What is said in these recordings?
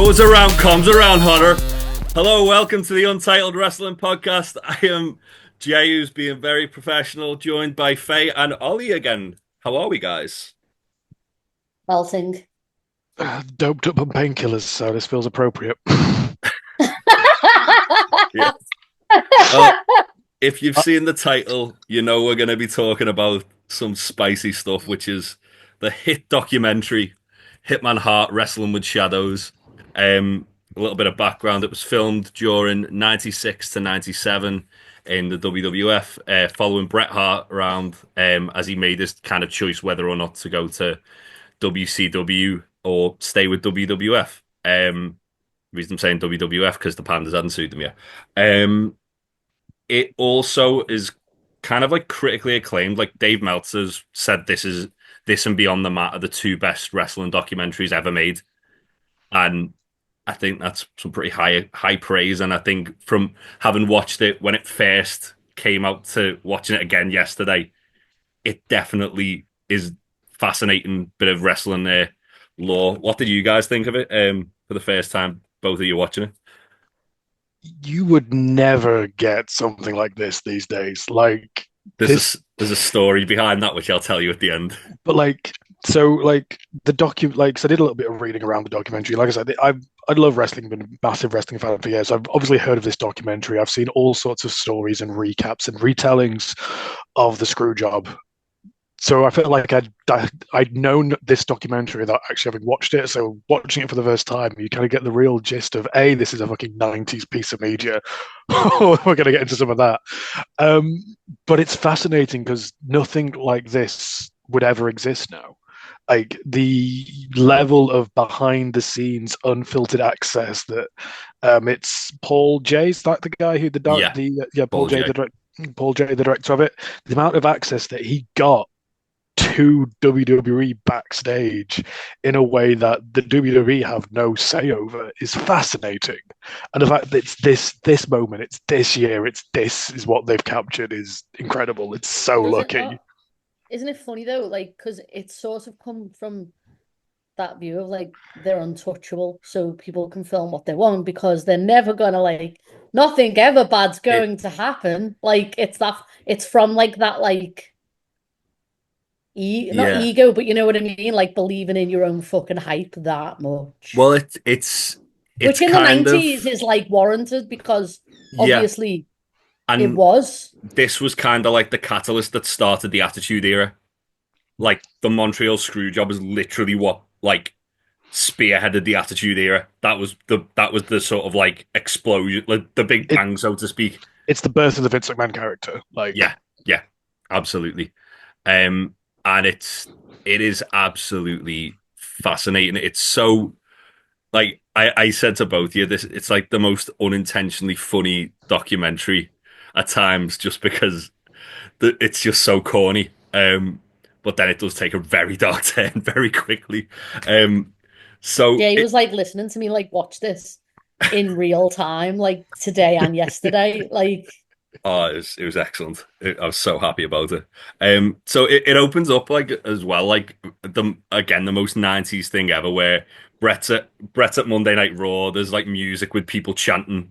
Goes around, comes around, Hunter. Hello, welcome to the Untitled Wrestling Podcast. I am Jay, who's being very professional, joined by Faye and Ollie again. How are we, guys? Belting. Doped up on painkillers, so this feels appropriate. Yeah. Well, if you've seen the title, you know we're going to be talking about some spicy stuff, which is the hit documentary, Hitman Hart Wrestling with Shadows. A little bit of background. It was filmed during 96 to 97 in the WWF, following Bret Hart around as he made his kind of choice whether or not to go to WCW or stay with WWF. Reason I'm saying WWF because the Pandas hadn't sued them yet. It also is kind of like critically acclaimed. Like Dave Meltzer's said, this and Beyond the Mat are the two best wrestling documentaries ever made, and I think that's some pretty high praise. And I think from having watched it when it first came out to watching it again yesterday, it definitely is fascinating bit of wrestling lore. What did you guys think of it for the first time, both of you watching it? You would never get something like this these days. Like there's a story behind that which I'll tell you at the end. But so I did a little bit of reading around the documentary. Like I said, I love wrestling, been a massive wrestling fan for years. I've obviously heard of this documentary. I've seen all sorts of stories and recaps and retellings of the Screwjob. So I felt like I'd known this documentary without actually having watched it. So watching it for the first time, you kind of get the real gist of, A, this is a fucking 90s piece of media. We're going to get into some of that. But it's fascinating because nothing like this would ever exist now. Like the level of behind the scenes unfiltered access that it's Paul J, is that the guy who Paul J, Paul J, the director of it, the amount of access that he got to WWE backstage in a way that the WWE have no say over is fascinating. And the fact that it's this moment, it's this year, this is what they've captured is incredible. It's so lucky. Isn't it funny though? Like, because it's sort of come from that view of like they're untouchable, so people can film what they want because they're never gonna like nothing ever bad's going to happen. Like it's from like that like not ego, but you know what I mean, like believing in your own fucking hype that much. Well, it's which in the 90s is like warranted because obviously and it was. This was kind of like the catalyst that started the Attitude Era. Like the Montreal Screwjob is literally what like spearheaded the Attitude Era. That was the sort of like explosion, like the big bang, so to speak. It's the birth of the Vince McMahon character. Like yeah, absolutely. And it is absolutely fascinating. It's so like I said to both of you, it's like the most unintentionally funny documentary at times, just because it's just so corny. But then it does take a very dark turn very quickly. So yeah, he was like listening to me, like watch this in real time, like today and yesterday, like. Oh, it was excellent. I was so happy about it. So it opens up like as well, like the most 90s thing ever, where Brett's at Monday Night Raw. There's like music with people chanting.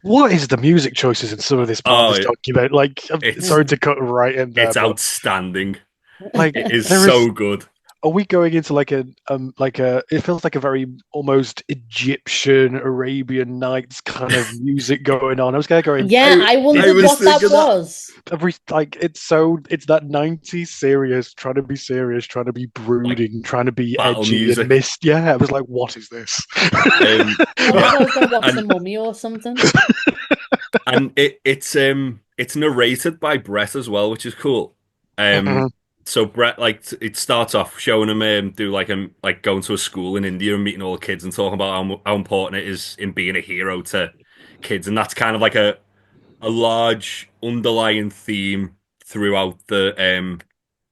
What is the music choices in some of this part of this document? Like, I'm sorry to cut right in there. It's outstanding. Like, it is so good. Are we going into like a it feels like a very almost Egyptian Arabian Nights kind of music going on. I was going to go in. Yeah, I wondered what that was. It's that 90s serious, trying to be serious, trying to be brooding, like, trying to be edgy music. And mist. Yeah, I was like, what is this? I was going to watch The Mummy or something. And it's narrated by Bret as well, which is cool. So Bret, like, it starts off showing him do like going to a school in India and meeting all the kids and talking about how important it is in being a hero to kids, and that's kind of like a large underlying theme throughout the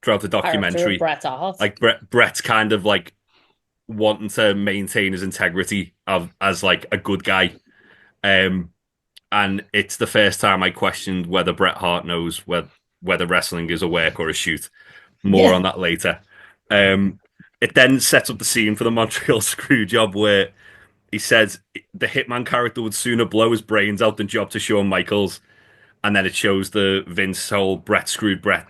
documentary. Bret Hart. Like Bret's kind of like wanting to maintain his integrity as like a good guy, and it's the first time I questioned whether Bret Hart knows whether wrestling is a work or a shoot. More on that later. It then sets up the scene for the Montreal Screwjob, where he said the Hitman character would sooner blow his brains out than job to Shawn Michaels. And then it shows the Vince whole Bret screwed Bret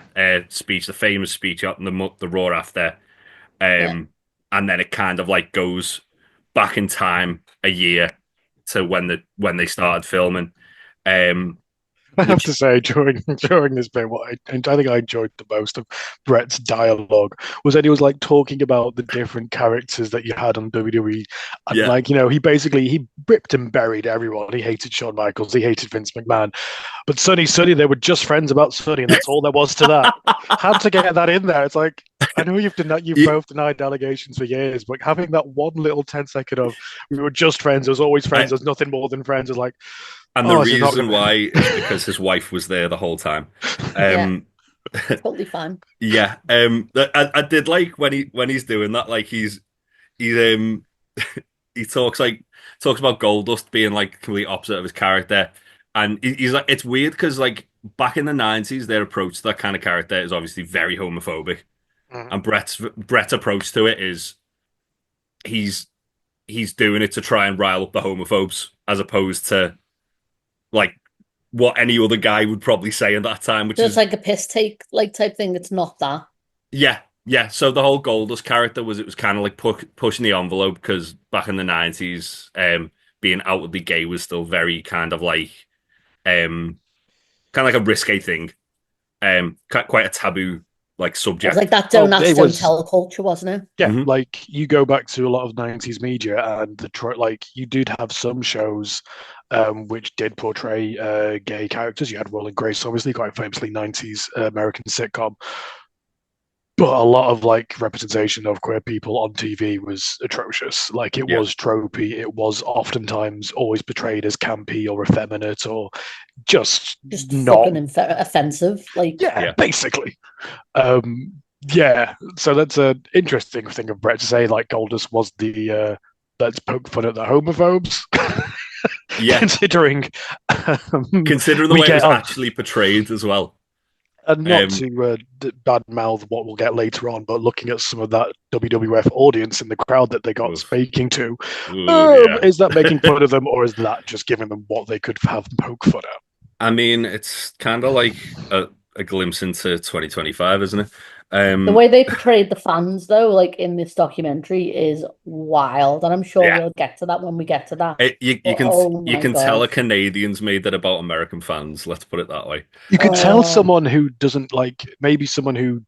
speech, the famous speech out in the Raw after. Yeah. And then it kind of like goes back in time a year to when they started filming. Um, I have which to say, during this bit, I think I enjoyed the most of Brett's dialogue was that he was like talking about the different characters that you had on WWE, and yeah, like he ripped and buried everyone. He hated Shawn Michaels, he hated Vince McMahon, but Sonny, they were just friends about Sonny, and that's all there was to that. Had to get that in there. It's like I know you've yeah, both denied allegations for years, but having that one little 10 second of we were just friends, there was always friends, I, there's nothing more than friends, is like, and the oh, this is not reason gonna. why is because his wife was there the whole time. Yeah. Um, Totally fine. yeah, I did like when he's doing that, like he's he talks about Goldust being like complete opposite of his character, and he's like it's weird because like back in the '90s, their approach to that kind of character is obviously very homophobic, Mhm. and Brett's approach to it is he's he's doing it to try and rile up the homophobes as opposed to like what any other guy would probably say at that time, which So it's is like a piss take like type thing. It's not that. yeah, yeah. So the whole Goldust character was it was kind of like pushing the envelope because back in the '90s, being outwardly gay was still very um, kind of like a risque thing, quite a taboo like It was subject. like that Oh, don't ask, it don't was. tell culture, wasn't it? Yeah, Hmm. like you go back to a lot of 90s media and like you did have some shows which did portray gay characters. You had Will and Grace, obviously, quite famously 90s American sitcom. But a lot of like representation of queer people on TV was atrocious. Like it Yeah, was tropey. It was oftentimes always portrayed as campy or effeminate or just Just not. fucking offensive. Like, Yeah, yeah, basically. Um, yeah, so that's an interesting thing of Brett to say. Like Goldust was the let's poke fun at the homophobes, yeah. considering Considering the we way it get was actually portrayed as well. and not Um, to badmouth what we'll get later on, but looking at some of that WWF audience in the crowd that they got oof, speaking to, yeah. is that making fun of them or is that just giving them what they could have poke fun at? I mean, it's kind of like a glimpse into 2025, isn't it? the Um, way they portrayed the fans, though, like in this documentary, is wild. And I'm sure yeah. we'll get to that when we get to that. You But can oh you my can tell God. a Canadians made that about American fans. Let's put it that way. You could tell Oh, someone who doesn't like, maybe someone who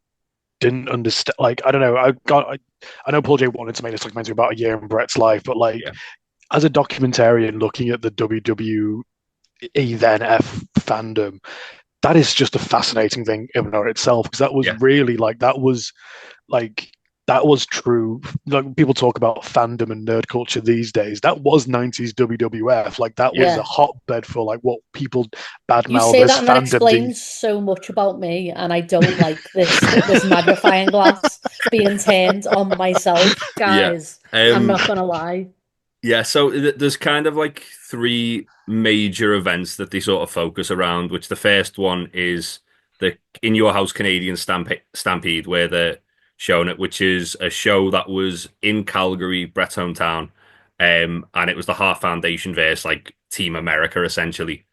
didn't understand. Like I don't know. I know Paul J wanted to make this documentary about a year in Brett's life, but like Yeah, as a documentarian looking at the WWE then F fandom, that is just a fascinating thing in and of itself because that was yeah, really like that was true. Like people talk about fandom and nerd culture these days. That was 90s WWF. Like that yeah. was a yeah. hotbed for like what people You badmouth say as that, and that fandom explains these. so much about me, and I don't like this magnifying glass being turned on myself, Yeah. guys. I'm Um, not gonna lie. yeah, so there's kind of like three major events that they sort of focus around, which the first one is the In Your House Canadian Stampede, where they're showing it, which is a show that was in Calgary, Brett's hometown, and it was the Heart Foundation versus like Team America essentially.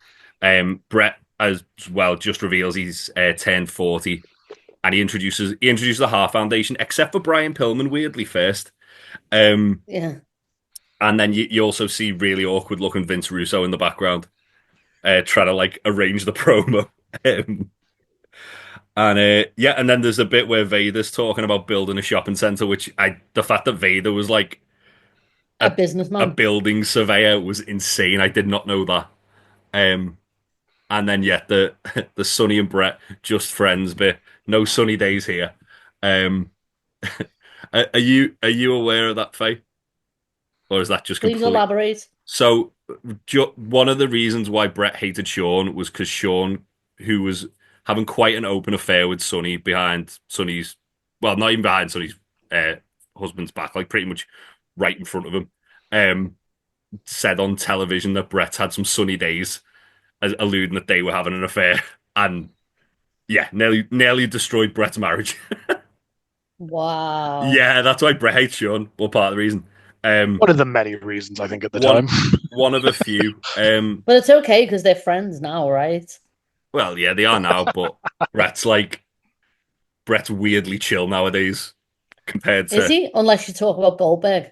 Brett as well just reveals he's turned 40, and he introduces the Heart Foundation, except for Brian Pillman, weirdly first. Um, Yeah, and then you also see really awkward looking Vince Russo in the background, trying to like arrange the promo. Um, and yeah, and then there's a bit where Vader's talking about building a shopping center, which the fact that Vader was like a a a businessman. building surveyor was insane. I did not know that. Um, and then yeah, the the Sonny and Brett just friends bit. No sunny days here. Um, are you aware of that, Faye, or is that just Please complete? elaborate. So, one of the reasons why Brett hated Sean was because Sean, who was having quite an open affair with Sonny behind Sonny's, well, not even behind Sonny's uh, husband's back, like pretty much right in front of him, um, said on television that Brett had some sunny days, alluding that they were having an affair, and yeah, nearly destroyed Brett's marriage. Wow. Yeah, that's why Brett hates Sean. Well, part of the reason. One of the many reasons I think at the one time. one of a few. But it's okay because they're friends now, right? Well, yeah, they are now, but Brett's like Brett's weirdly chill nowadays compared Is to, he? Unless you talk about Goldberg.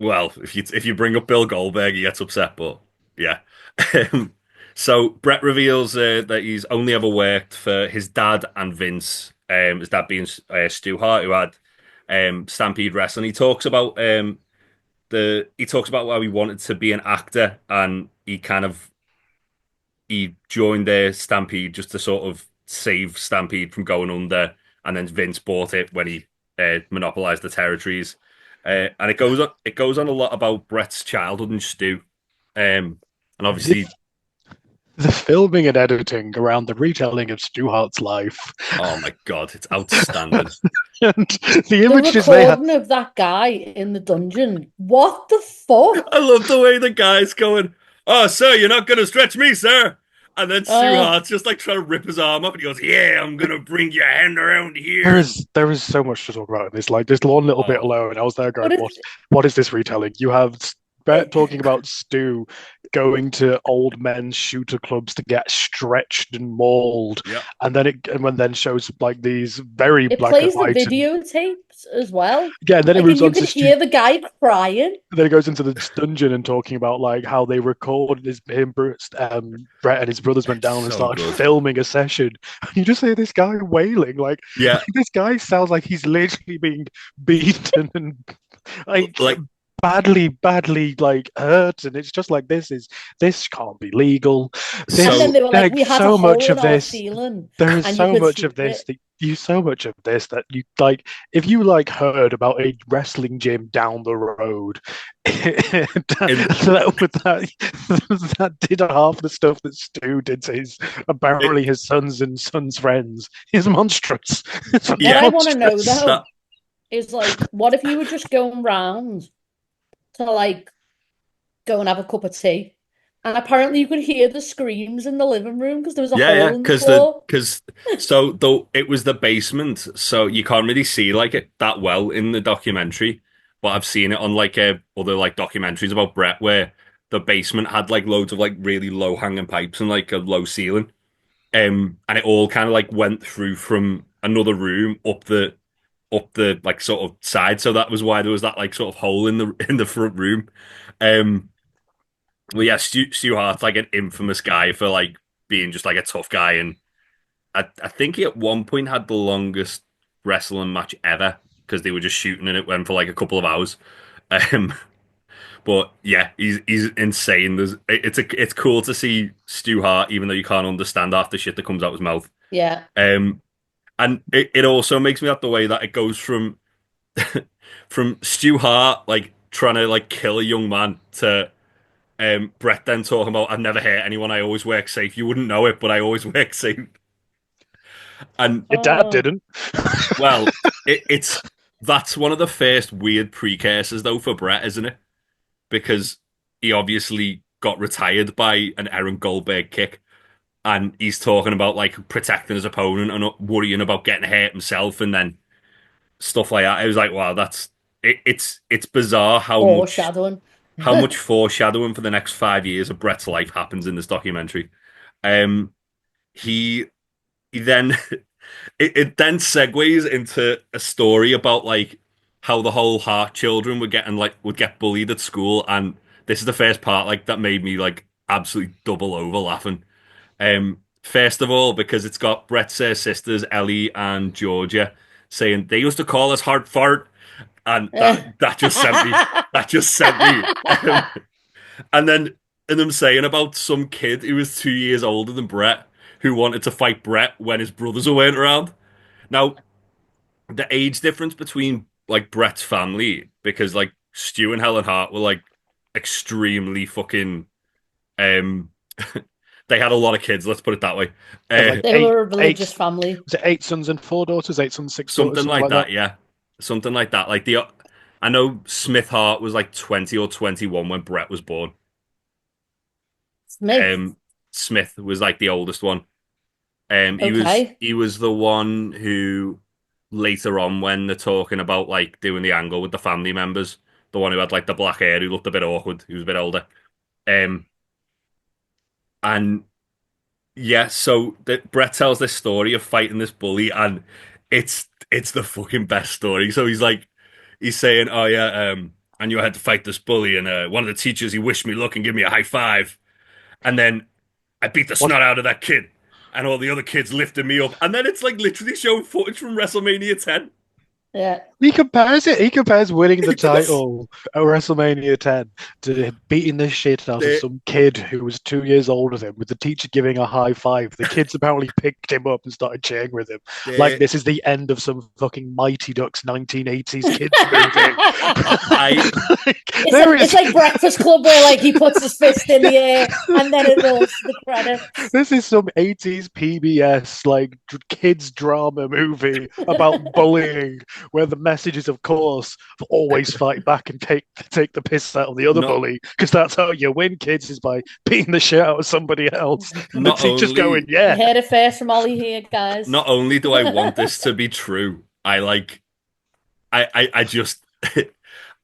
well, if you bring up Bill Goldberg, he gets upset, but yeah. Um, so Brett reveals that he's only ever worked for his dad and Vince, his dad being Stu Hart, who had Stampede Wrestling. He talks about how he wanted to be an actor, and he joined the Stampede just to sort of save Stampede from going under, and then Vince bought it when he monopolized the territories. And it goes on a lot about Brett's childhood and Stu, and The, obviously, the filming and editing around the retelling of Stu Hart's life oh my god, it's outstanding. and the The images they had. recording of that guy in the dungeon. What the fuck? I love the way the guy's going, "Oh, sir, you're not gonna stretch me, sir." And then Stu Uh, Hart's just like trying to rip his arm up, and he goes, "Yeah, I'm gonna bring your hand around There here." is there is so much to talk about in this. Like this one little bit Oh, alone, I was there going, but what is this retelling? You have Brett talking about Stu going to old men's shooter clubs to get stretched and mauled, yeah, and then shows like these very it black and plays the white and videotapes as well. yeah, and then it Like, moves and you on can to Stu. hear the guy crying. Then it goes into the dungeon and talking about like how they recorded Brett and his brothers went it's down and so started good. filming a session. And you just hear this guy wailing like, Yeah, this guy sounds like he's literally being beaten and like like badly like hurt, and it's just like this can't be legal. And This then so they were like, like we had a so much hole in of our this. ceiling There is and you so could much see of this it. that you so much of this that you like if you like heard about a wrestling gym down the road in that did half the stuff that Stu did to his it, apparently his sons and sons' friends is monstrous. It's What yeah, I want to know monstrous. though that is like, what if you were just going round to like go and have a cup of tea? And apparently you could hear the screams in the living room because there was a yeah, hole in the because the floor. because so though it was the basement, so you can't really see like it that well in the documentary, but I've seen it on like other like documentaries about Brett where the basement had like loads of like really low hanging pipes and like a low ceiling. And it all kind of like went through from another room up the like sort of side. So that was why there was that like sort of hole in the front room. Um, well, yeah, Stu Hart's like an infamous guy for like being just like a tough guy, and I think he at one point had the longest wrestling match ever because they were just shooting and it went for like a couple of hours. Um, but yeah, he's insane. It's cool to see Stu Hart, even though you can't understand half the shit that comes out his mouth. Yeah. Um, and it also makes me up the way that it goes from Stu Hart like trying to like kill a young man to Brett then talking about I've never hurt anyone, I always work safe. You wouldn't know it, but I always work safe. And Your dad Oh, didn't. well, it's that's one of the first weird precursors though for Brett, isn't it? Because he obviously got retired by an Aaron Goldberg kick, and he's talking about like protecting his opponent and not worrying about getting hurt himself, and then stuff like that. I was like, wow, it's bizarre foreshadowing. how much foreshadowing for the next 5 years of Brett's life happens in this documentary. Um, he he then it then segues into a story about like how the whole Hart children would get bullied at school, and this is the first part like that made me like absolutely double over laughing. First of all, because it's got Brett's sisters Ellie and Georgia saying they used to call us Hart Fart, and that just sent me. And then and them saying about some kid who was 2 years older than Brett who wanted to fight Brett when his brothers weren't around. Now, the age difference between like Brett's family, because like Stu and Helen Hart were like extremely fucking um they had a lot of kids, let's put it that way. They had like They eight were a eight religious family. was it 8 sons and 4 daughters, 8 sons, 6 daughters, Something something like like that. that, yeah. Something like that. Like the I know Smith Hart was like 20 or 21 when Brett was born. Smith. Um Smith was like the oldest one. He was Okay. he was the one who later on when they're talking about like doing the angle with the family members, the one who had like the black hair, who looked a bit awkward, who was a bit older. Um, and yeah, so Brett tells this story of fighting this bully, and it's the fucking best story. So he's saying, "Oh yeah, I knew I had to fight this bully, and one of the teachers he wished me luck and give me a high five, and then I beat the What? snot out of that kid, and all the other kids lifted me up, and then it's like literally showing footage from WrestleMania 10. Yeah. He compares it. He compares winning the He does. title at WrestleMania 10 to beating the shit out of They- some kid who was 2 years older than him, with the teacher giving a high five. The kids apparently picked him up and started cheering with him. Like they- this is the end of some fucking Mighty Ducks 1980s kids movie. It's like Breakfast Club where like he puts his fist in the air and then it rolls to the credits. This is some 80s PBS like kids drama movie about bullying, where the message is, of course, always fight back and take the piss out of the other Not- bully, because that's how you win, kids, is by beating the shit out of somebody else. And the Not teacher's only- going, You yeah. heard it first from Ollie here, guys. Not only do I want this to be true, I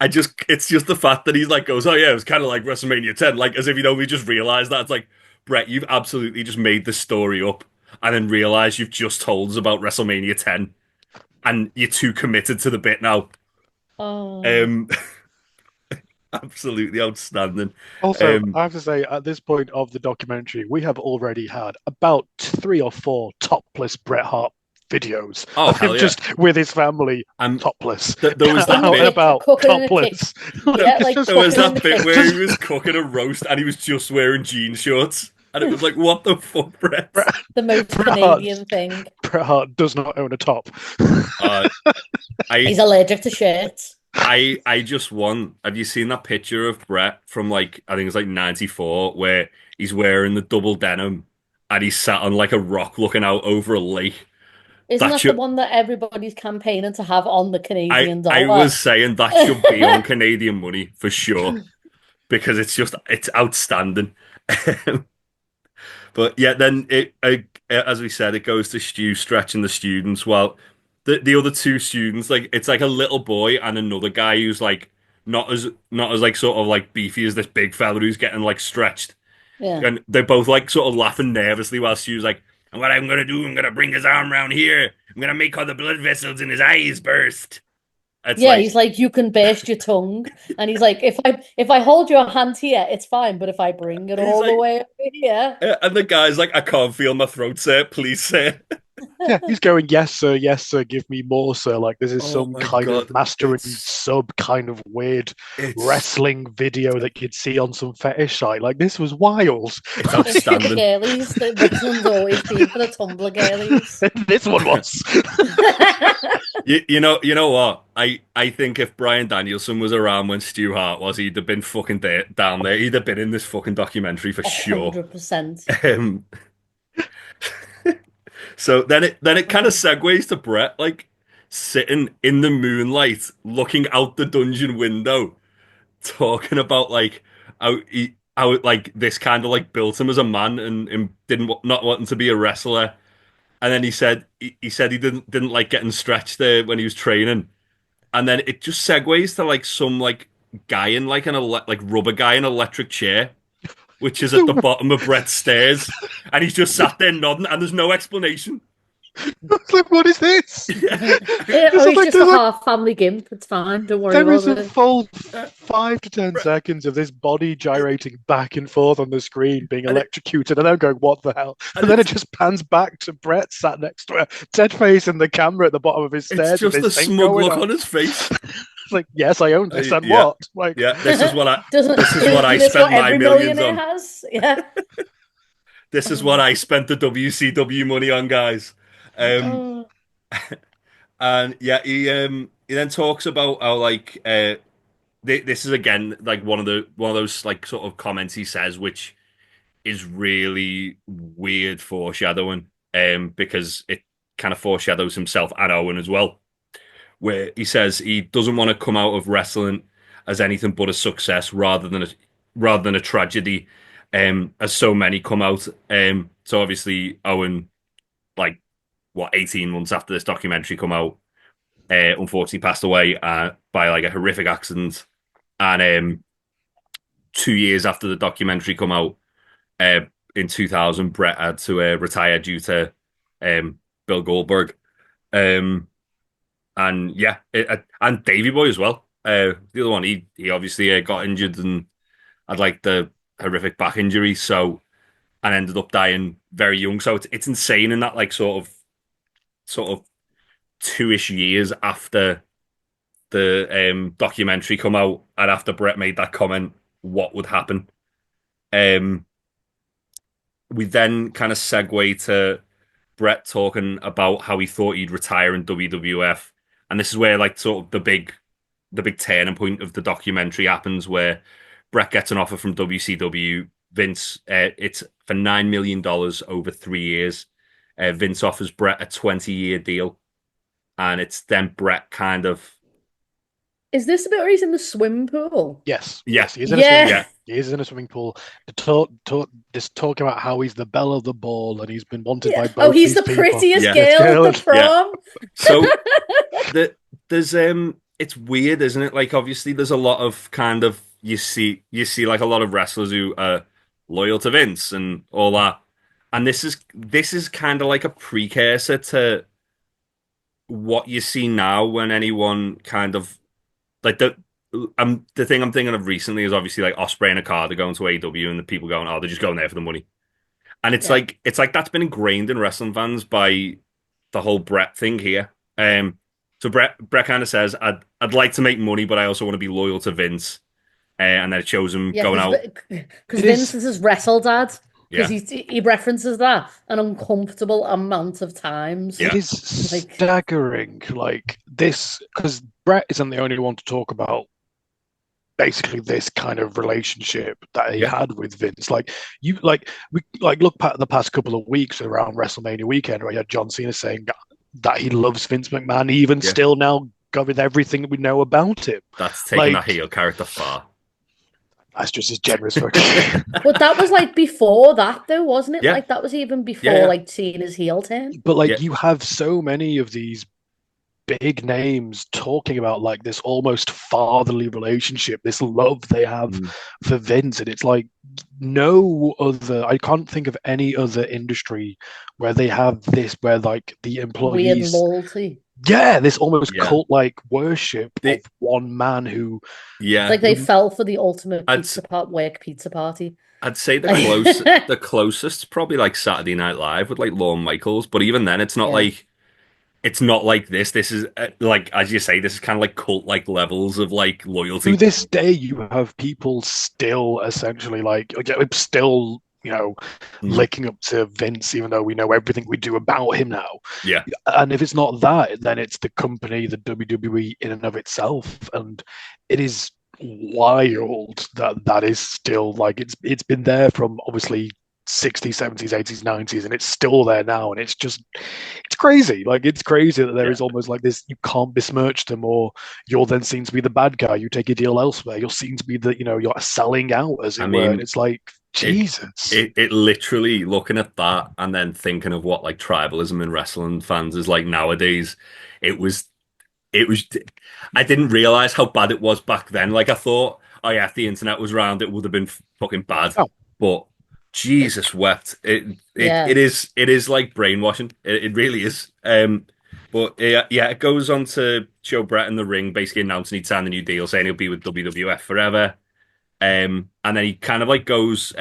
just it's just the fact that he's like goes, oh yeah, it was kind of like WrestleMania 10, like as if we just realized that. It's like, Brett, you've absolutely just made this story up and then realized you've just told us about WrestleMania 10 and you're too committed to the bit now. Oh. Absolutely outstanding. Also, I have to say, at this point of the documentary, we have already had about 3 or 4 topless Bret Hart videos of him hell yeah. just with his family, And topless. there was that Out bit and about, Cooking in a topless. Yeah, like Just there was cooking in that the bit where kitchen. he was cooking a roast and he was just wearing jean shorts. And it was like, what the fuck, Brett? The most Bret Hart. Canadian thing. Bret Hart does not own a top. Uh, He's I allergic to shirts. I just won. Have you seen that picture of Brett from like I think it's like '94 where he's wearing the double denim and he's sat on like a rock looking out over a lake? Isn't That that should- the one that everybody's campaigning to have on the Canadian I dollar? was saying that should be on Canadian money for sure because it's outstanding. But yeah, then as we said, it goes to Stu stretching the students while the other two students, like it's like a little boy and another guy who's like not as like sort of like beefy as this big fella who's getting like stretched. Yeah. And they're both like sort of laughing nervously while Stu's like, and what I'm gonna do, I'm gonna bring his arm around here. I'm gonna make all the blood vessels in his eyes burst. It's Yeah, like, he's like, you can burst your tongue. And he's like, if I hold your hand here, it's fine. But if I bring it He's all the like- way over here. and the guy's like, I can't feel my throat, sir. Please, sir. Yeah, he's going, yes, sir, give me more, sir. Like this is Oh some my kind God, of master and it's- sub kind of weird It's wrestling video that you'd see on some fetish site. Like this was wild. it's It's for the outstanding. girlies. This one's always been for the Tumblr girlies. This one was. You know what? I think if Bryan Danielson was around when Stu Hart was, he'd have been fucking down there. He'd have been in this fucking documentary for sure. 100%. Um, so then it kind of segues to Brett like sitting in the moonlight, looking out the dungeon window, talking about like how like this kind of like built him as a man and didn't not wanting to be a wrestler. And then he said he didn't like getting stretched there when he was training. And then it just segues to like some like guy in like like rubber guy in an electric chair, which is at the bottom of Brett's stairs, and he's just sat there nodding, and there's no explanation. It's like, what is this? Yeah, There's or he's like- just a there's like- half family gimp. It's fine. Don't worry There about is a it. full 5 to 10 seconds of this body gyrating back and forth on the screen, being And it- electrocuted, and I'm going, what the hell? And And then it it's- just pans back to Brett sat next to her, dead face in the camera at the bottom of his stairs. It's just with a his thing smug going look on his face. It's like, yes, I own this, and Yeah. what? Like, Yeah, this is what This is what I this spent my every millions millionaire on. has. Yeah. This is what I spent the WCW money on, guys. Oh. And yeah, he then talks about how like this is again like one of those like sort of comments he says, which is really weird foreshadowing, because it kind of foreshadows himself and Owen as well, where he says he doesn't want to come out of wrestling as anything but a success rather than a tragedy, as so many come out. So obviously Owen, like 18 months after this documentary come out, unfortunately passed away by like a horrific accident. And 2 years after the documentary come out, uh, in 2000, Bret had to retire due to Bill Goldberg. And yeah, and Davey Boy as well. The other one, he obviously got injured and had like the horrific back injury, so and ended up dying very young. So it's insane in that like sort of 2-ish years after the documentary come out and after Bret made that comment, what would happen. Um, we then kind of segue to Bret talking about how he thought he'd retire in WWF, and this is where like sort of the big turning point of the documentary happens, where Bret gets an offer from WCW. Vince, it's for $9 million over 3 years. Vince offers Bret a 20-year deal, and it's then Bret kind of. Is this about where he's in the swimming pool? Yes. Yeah. Yes, he is in Yeah. a swimming, he is in a swimming pool. Just talk about how he's the belle of the ball and he's been wanted by both Oh, he's these the people. prettiest Yeah. girl at the prom. So there's it's weird, isn't it? Like obviously there's a lot of kind of you see like a lot of wrestlers who are loyal to Vince and all that. And this is kind of like a precursor to what you see now when anyone kind of like the thing I'm thinking of recently is obviously like Ospreay and Okada going to AEW and the people going, oh, they're just going there for the money. And it's Yeah. like that's been ingrained in wrestling fans by the whole Bret thing here. So Bret kind of says, I'd like to make money, but I also want to be loyal to Vince. And then it shows him going out. Because Vince is his wrestle dad. Yeah. Because he references that an uncomfortable amount of times. Yeah. It is staggering, like this, because Bret isn't the only one to talk about basically this kind of relationship that he had with Vince. Like we look at the past couple of weeks around WrestleMania weekend, where you had John Cena saying that he loves Vince McMahon, even still now with everything that we know about him. That's taking that heel character far. That's just as generous for But that was like before that, though, wasn't it? Yeah. Like that was even before like Cena's heel turn. But like you have so many of these big names talking about like this almost fatherly relationship, this love they have for Vince, and it's like I can't think of any other industry where they have this, where like the employees weird loyalty. Yeah, this almost cult-like worship of one man who. Yeah, it's like they fell for the ultimate work pizza party. I'd say the closest probably like Saturday Night Live with like Lorne Michaels, but even then it's not like this. This is like, as you say, this is kind of like cult-like levels of like loyalty. To this day, you have people still essentially still licking up to Vince, even though we know everything we do about him now. Yeah. And if it's not that, then it's the company, the WWE in and of itself. And it is wild that is still like it's been there from obviously 60s, 70s, 80s, 90s, and it's still there now. And it's crazy. Like it's crazy that there is almost like this, you can't besmirch them, or you're then seen to be the bad guy. You take a deal elsewhere, you're seen to be you're selling out, as it were. And it's like, Jesus. It literally, looking at that and then thinking of what like tribalism in wrestling fans is like nowadays, it was I didn't realize how bad it was back then. Like I thought, oh yeah, if the internet was around, it would have been fucking bad. But Jesus wept. It is like brainwashing. It really is. But it goes on to show Bret in the ring, basically announcing he'd signed a new deal, saying he'll be with WWF forever. And then he kind of like goes,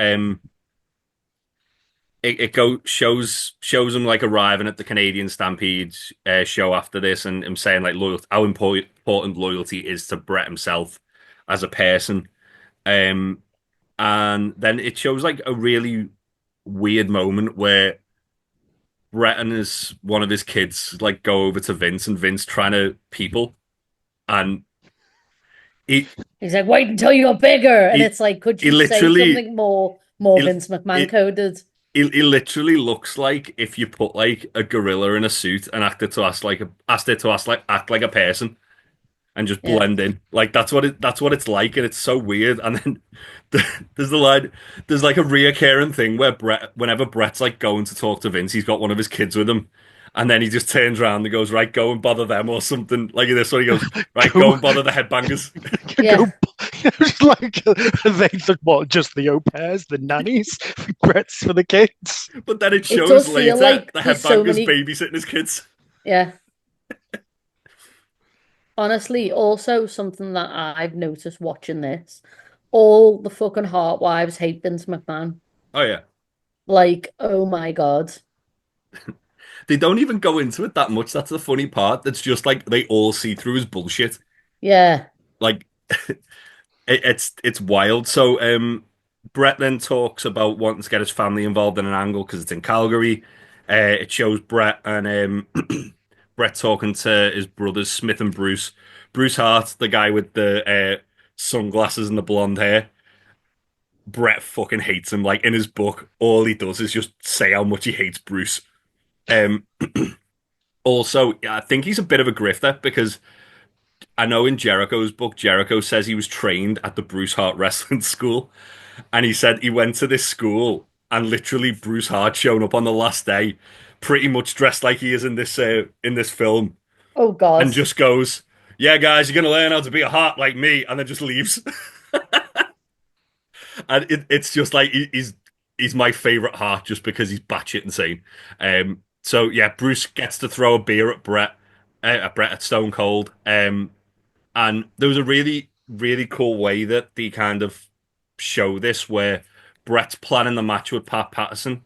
shows him like arriving at the Canadian Stampede show after this, and him saying like how important loyalty is to Bret himself as a person. And then it shows like a really weird moment where Bret and one of his kids like go over to Vince, and Vince trying to people, and he's like, wait until you're bigger, and it's like, could you say something more Vince McMahon coded? He literally looks like if you put like a gorilla in a suit and asked it to act like a person and just blend in. Like that's what it's like, and it's so weird. And then there's like a reoccurring thing where whenever Bret's like going to talk to Vince, he's got one of his kids with him. And then he just turns around and goes, right, go and bother them or something. Like this one, he goes, right, go and bother the headbangers. It's like they what? Just the au pairs, the nannies, Brett's for the kids. But then it It shows does feel later like the there's so headbanger's many. babysitting his kids. Yeah. Honestly, also something that I've noticed watching this, all the fucking Hart wives hate Vince McMahon. Oh yeah. Like, oh my God. They don't even go into it that much. That's the funny part. That's just like they all see through his bullshit. Yeah. Like it's wild. So Brett then talks about wanting to get his family involved in an angle because it's in Calgary. It shows Brett and Brett talking to his brothers Smith and Bruce. Bruce Hart, the guy with the sunglasses and the blonde hair. Brett fucking hates him. Like in his book, all he does is just say how much he hates Bruce. Um, Also, I think he's a bit of a grifter because I know in Jericho's book, Jericho says he was trained at the Bruce Hart Wrestling School, and he said he went to this school and literally Bruce Hart shown up on the last day, pretty much dressed like he is in this film, Oh God. and just goes, "Yeah, guys, you're gonna learn how to be a Hart like me," and then just leaves. And it's just like he's my favorite Hart just because he's batshit insane. So yeah, Bruce gets to throw a beer at Brett at Stone Cold. And there was a really cool way that they kind of show this where Brett's planning the match with Pat Patterson,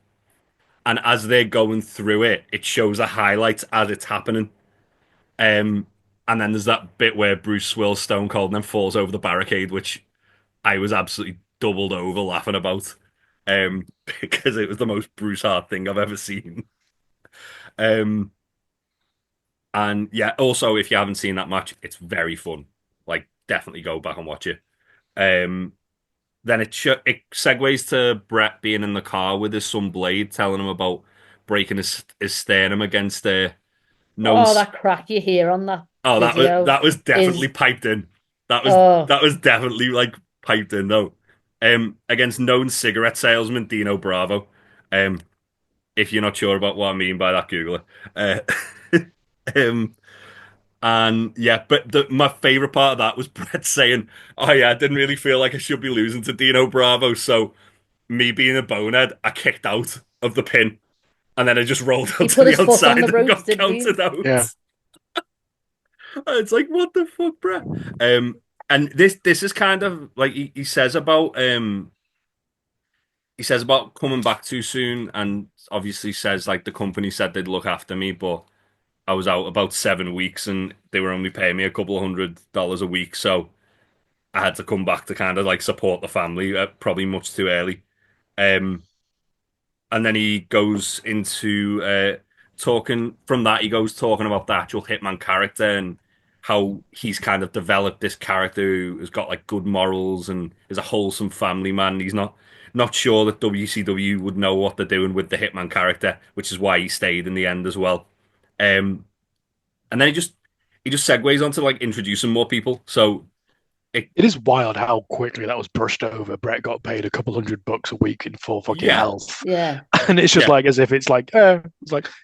and as they're going through it, it shows the highlights as it's happening. Um, and then there's that bit where Bruce swirls Stone Cold and then falls over the barricade, which I was absolutely doubled over laughing about. Because it was the most Bruce Hart thing I've ever seen. Um, and yeah, also if you haven't seen that match, it's very fun. Like, definitely go back and watch it. Um, then it segues to Brett being in the car with his son Blade, telling him about breaking his sternum against known. Oh, that crack you hear on that Oh, video that was definitely is piped in. oh, That was definitely like piped in though. Against known cigarette salesman Dino Bravo. Um, if you're not sure about what I mean by that, Google it. Um, and yeah, but my favorite part of that was Brett saying, "Oh yeah, I didn't really feel like I should be losing to Dino Bravo, so me being a bonehead, I kicked out of the pin, and then I just rolled he onto put the his foot on outside the and ropes, got didn't he? counted out." Yeah. It's like, what the fuck, Brett? And this is kind of like he says about coming back too soon, and obviously says like the company said they'd look after me, but I was out about 7 weeks and they were only paying me a couple of $100 a week, so I had to come back to kind of like support the family, probably much too early. Um, and then he goes into talking from that. He goes talking about the actual Hitman character and how he's kind of developed this character who has got like good morals and is a wholesome family man. He's not sure that WCW would know what they're doing with the Hitman character, which is why he stayed in the end as well. Um, and then he just segues onto like introducing more people. So it It is wild how quickly that was brushed over. Brett got paid a couple $100 a week in full fucking yeah health, Yeah. and it's just yeah like as if it's like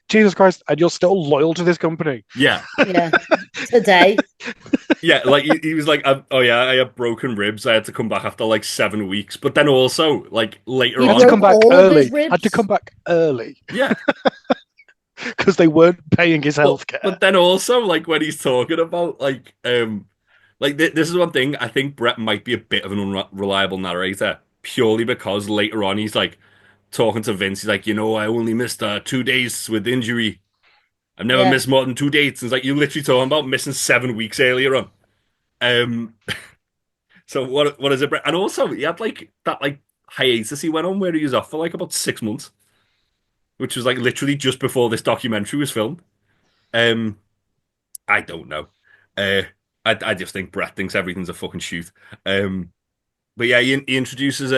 Jesus Christ, and you're still loyal to this company. yeah Yeah. Today. Yeah, like he was like, "Oh yeah, I had broken ribs. I had to come back after like 7 weeks." But then also, like later He Had to on, come broke back all of his early. Had to ribs. come back early yeah. because they weren't paying his But health care. but then also, like when he's talking about this is one thing I think Brett might be a bit of an unreliable narrator purely because later on he's like talking to Vince. He's like, I only missed 2 days with injury. I've never Yeah. missed more than 2 dates. And it's like you literally talking about missing 7 weeks earlier on. Um, So what is it? And also he had like that like hiatus he went on where he was off for like about 6 months, which was like literally just before this documentary was filmed. Um, I don't know. Uh, I just think Brett thinks everything's a fucking shoot. Um, but yeah, he introduces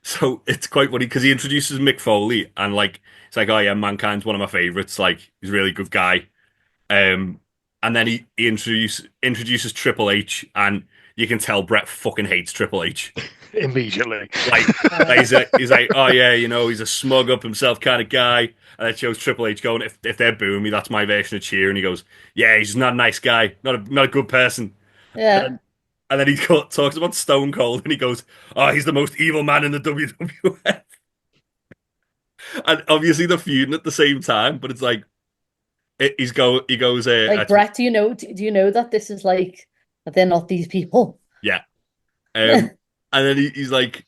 so it's quite funny because he introduces Mick Foley and like it's like, oh yeah, Mankind's one of my favorites. Like he's a really good guy. Um, and then he introduces Triple H, and you can tell Brett fucking hates Triple H. Immediately. Like, he's like, oh yeah, he's a smug up himself kind of guy. And it shows Triple H going, if they're booing me, that's my version of cheer. And he goes, yeah, he's just not a nice guy, not a good person. And Yeah. then And then talks about Stone Cold, and he goes, "Oh, he's the most evil man in the WWF." And obviously they're feuding at the same time, but it's like he goes, Like Brett, do you know that this is like that they're not these people? yeah. And then he's like,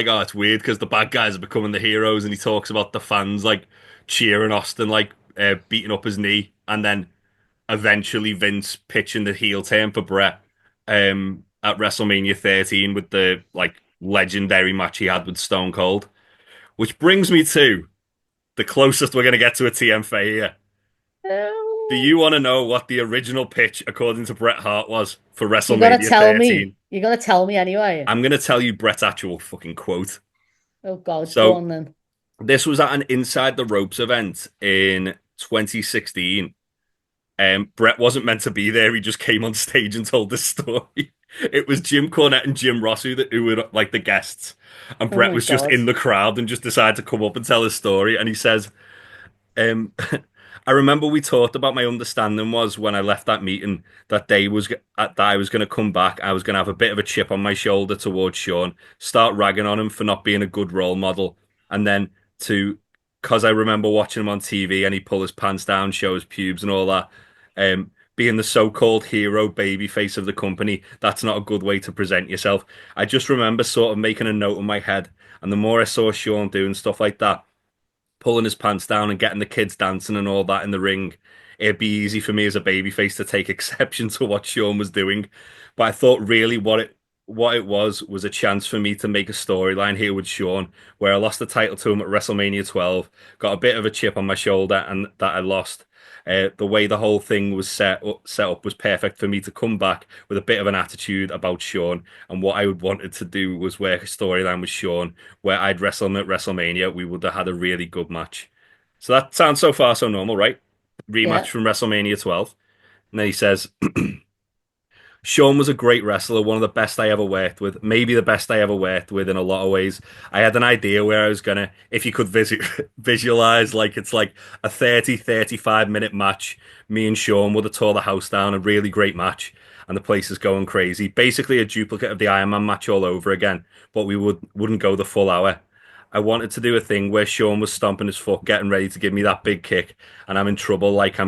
oh, it's weird because the bad guys are becoming the heroes, and he talks about the fans like cheering Austin, like beating up his knee, and then eventually Vince pitching the heel turn for Bret at WrestleMania 13 with the like legendary match he had with Stone Cold, which brings me to the closest we're gonna get to a TMFA here. Do No. you want to know what the original pitch, according to Bret Hart, was for You're gonna WrestleMania tell me. 13? You're gonna tell me anyway. I'm gonna tell you Bret's actual fucking quote. Oh God, go So on then. this was at an Inside the Ropes event in 2016. Bret wasn't meant to be there. He just came on stage and told this story. It was Jim Cornette and Jim Ross who were like the guests, and Oh Bret my was just God. in the crowd and just decided to come up and tell his story. And he says, um, I remember we talked about my understanding was when I left that meeting that day was that I was going to come back. I was going to have a bit of a chip on my shoulder towards Sean, start ragging on him for not being a good role model, and then to because I remember watching him on TV and he pull his pants down, show his pubes and all that. Being the so-called hero baby face of the company, that's not a good way to present yourself. I just remember sort of making a note in my head, and the more I saw Sean doing stuff like that, pulling his pants down and getting the kids dancing and all that in the ring, it'd be easy for me as a babyface to take exception to what Sean was doing. But I thought really what it was a chance for me to make a storyline here with Sean, where I lost the title to him at WrestleMania 12, got a bit of a chip on my shoulder, and that I lost. The way the whole thing was set up was perfect for me to come back with a bit of an attitude about Sean. And what I would wanted to do was work a storyline with Sean where I'd wrestle him at WrestleMania. We would have had a really good match. So that sounds so far so normal, right? Rematch Yeah, from WrestleMania 12. And then he says, Sean was a great wrestler, one of the best I ever worked with, maybe the best I ever worked with in a lot of ways. I had an idea where I was gonna, if you could visualize, like it's like a 35 minute match. Me and Sean would have tore the house down, a really great match, and the place is going crazy. Basically a duplicate of the Iron Man match all over again, but we wouldn't go the full hour. I wanted to do a thing where Sean was stomping his foot, getting ready to give me that big kick, and I'm in trouble, like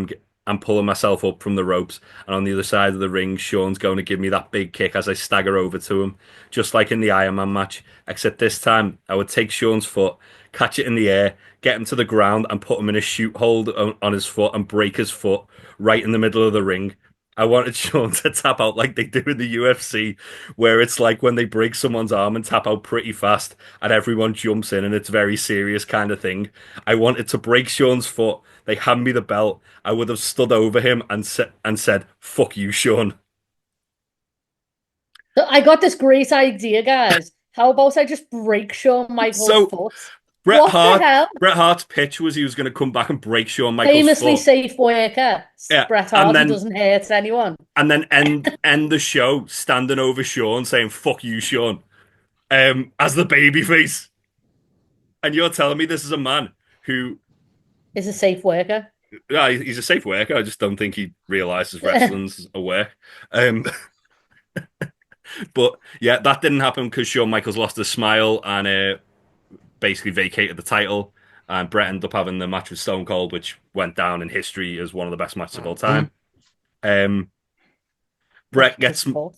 I'm pulling myself up from the ropes, and on the other side of the ring, Sean's going to give me that big kick as I stagger over to him, just like in the Iron Man match. Except this time, I would take Sean's foot, catch it in the air, get him to the ground, and put him in a shoot hold on his foot and break his foot right in the middle of the ring. I wanted Sean to tap out like they do in the UFC, where it's like when they break someone's arm and tap out pretty fast, and everyone jumps in, and it's very serious kind of thing. I wanted to break Sean's foot. They hand me the belt. I would have stood over him and said, "Fuck you, Sean." so I got this great idea, guys. How about I just break Shawn Michaels' So foot? Bret What the Hart, hell? Bret Hart's pitch was he was going to come back and break Shawn Michaels' Famously foot. safe worker, Yeah, Bret Hart, who doesn't hurt anyone. and then end the show standing over Sean saying "fuck you, Sean," as the babyface. And you're telling me this is a man who, Is a safe worker. yeah, he's a safe worker. I just don't think he realizes wrestling's a work. Um, but yeah, that didn't happen because Shawn Michaels lost his smile and basically vacated the title. And Bret ended up having the match with Stone Cold, which went down in history as one of the best matches of all time. Um, Bret Break his gets foot.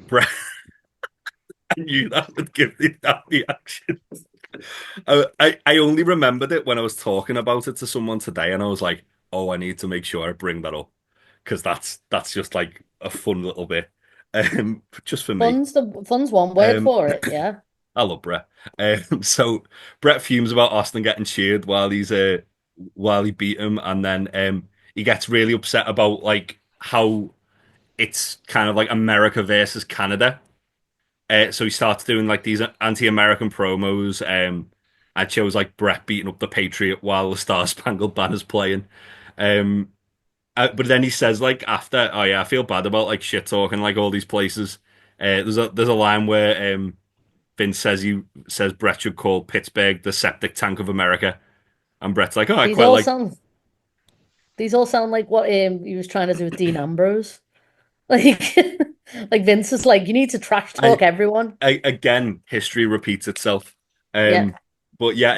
Bret. I knew that would give me that reaction. I only remembered it when I was talking about it to someone today, and I was like, "Oh, I need to make sure I bring that up because that's just like a fun little bit, just for me." Fun's one word Um, for it, yeah. I love Bret. So Bret fumes about Austin getting cheered while he beat him, and then he gets really upset about like how it's kind of like America versus Canada. So he starts doing like these anti-American promos, and shows like Bret beating up the Patriot while the Star Spangled Banner's playing. Um, but then he says like after, oh yeah, I feel bad about like shit talking like all these places. There's a line where Vince says Bret should call Pittsburgh the septic tank of America, and Bret's like, oh, I These quite all like. sound these all sound like what he was trying to do with Dean Ambrose. Like Like Vince is like, you need to trash talk I, everyone. again, history repeats itself. Yeah, But yeah,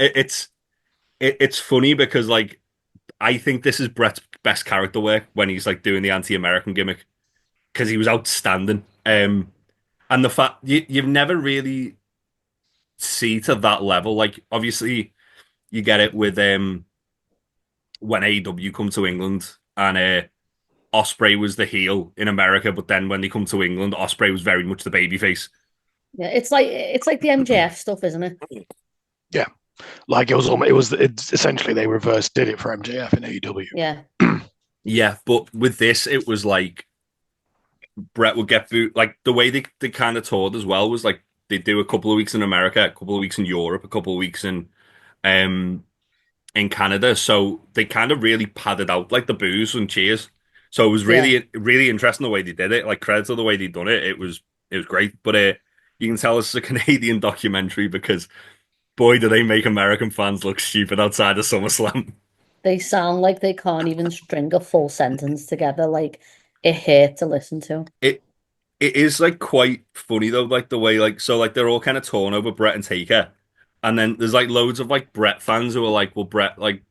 it's funny because like I think this is Bret's best character work when he's like doing the anti-American gimmick because he was outstanding. And the fact you've never really see to that level. Like obviously you get it with when AEW come to England and Osprey was the heel in America, but then when they come to England, Osprey was very much the babyface. yeah. It's like the MJF stuff, isn't it? Yeah, like it's essentially they reversed did it for MJF in AEW. Yeah, Yeah, but with this, it was like Bret would get boot. Like the way they kind of toured as well was like they do a couple of weeks in America, a couple of weeks in Europe, a couple of weeks um in Canada. So they kind of really padded out like the boos and cheers. So it was yeah. really interesting the way they did it. Like credit to the way they done it. It was great. But you can tell it's a Canadian documentary because boy, do they make American fans look stupid outside of SummerSlam. They sound like they can't even string a full sentence together. Like it hurt to listen to. It it is like quite funny though, like the way like so like they're all kind of torn over Brett and Taker, and then there's like loads of like Brett fans who are like, well, Brett, like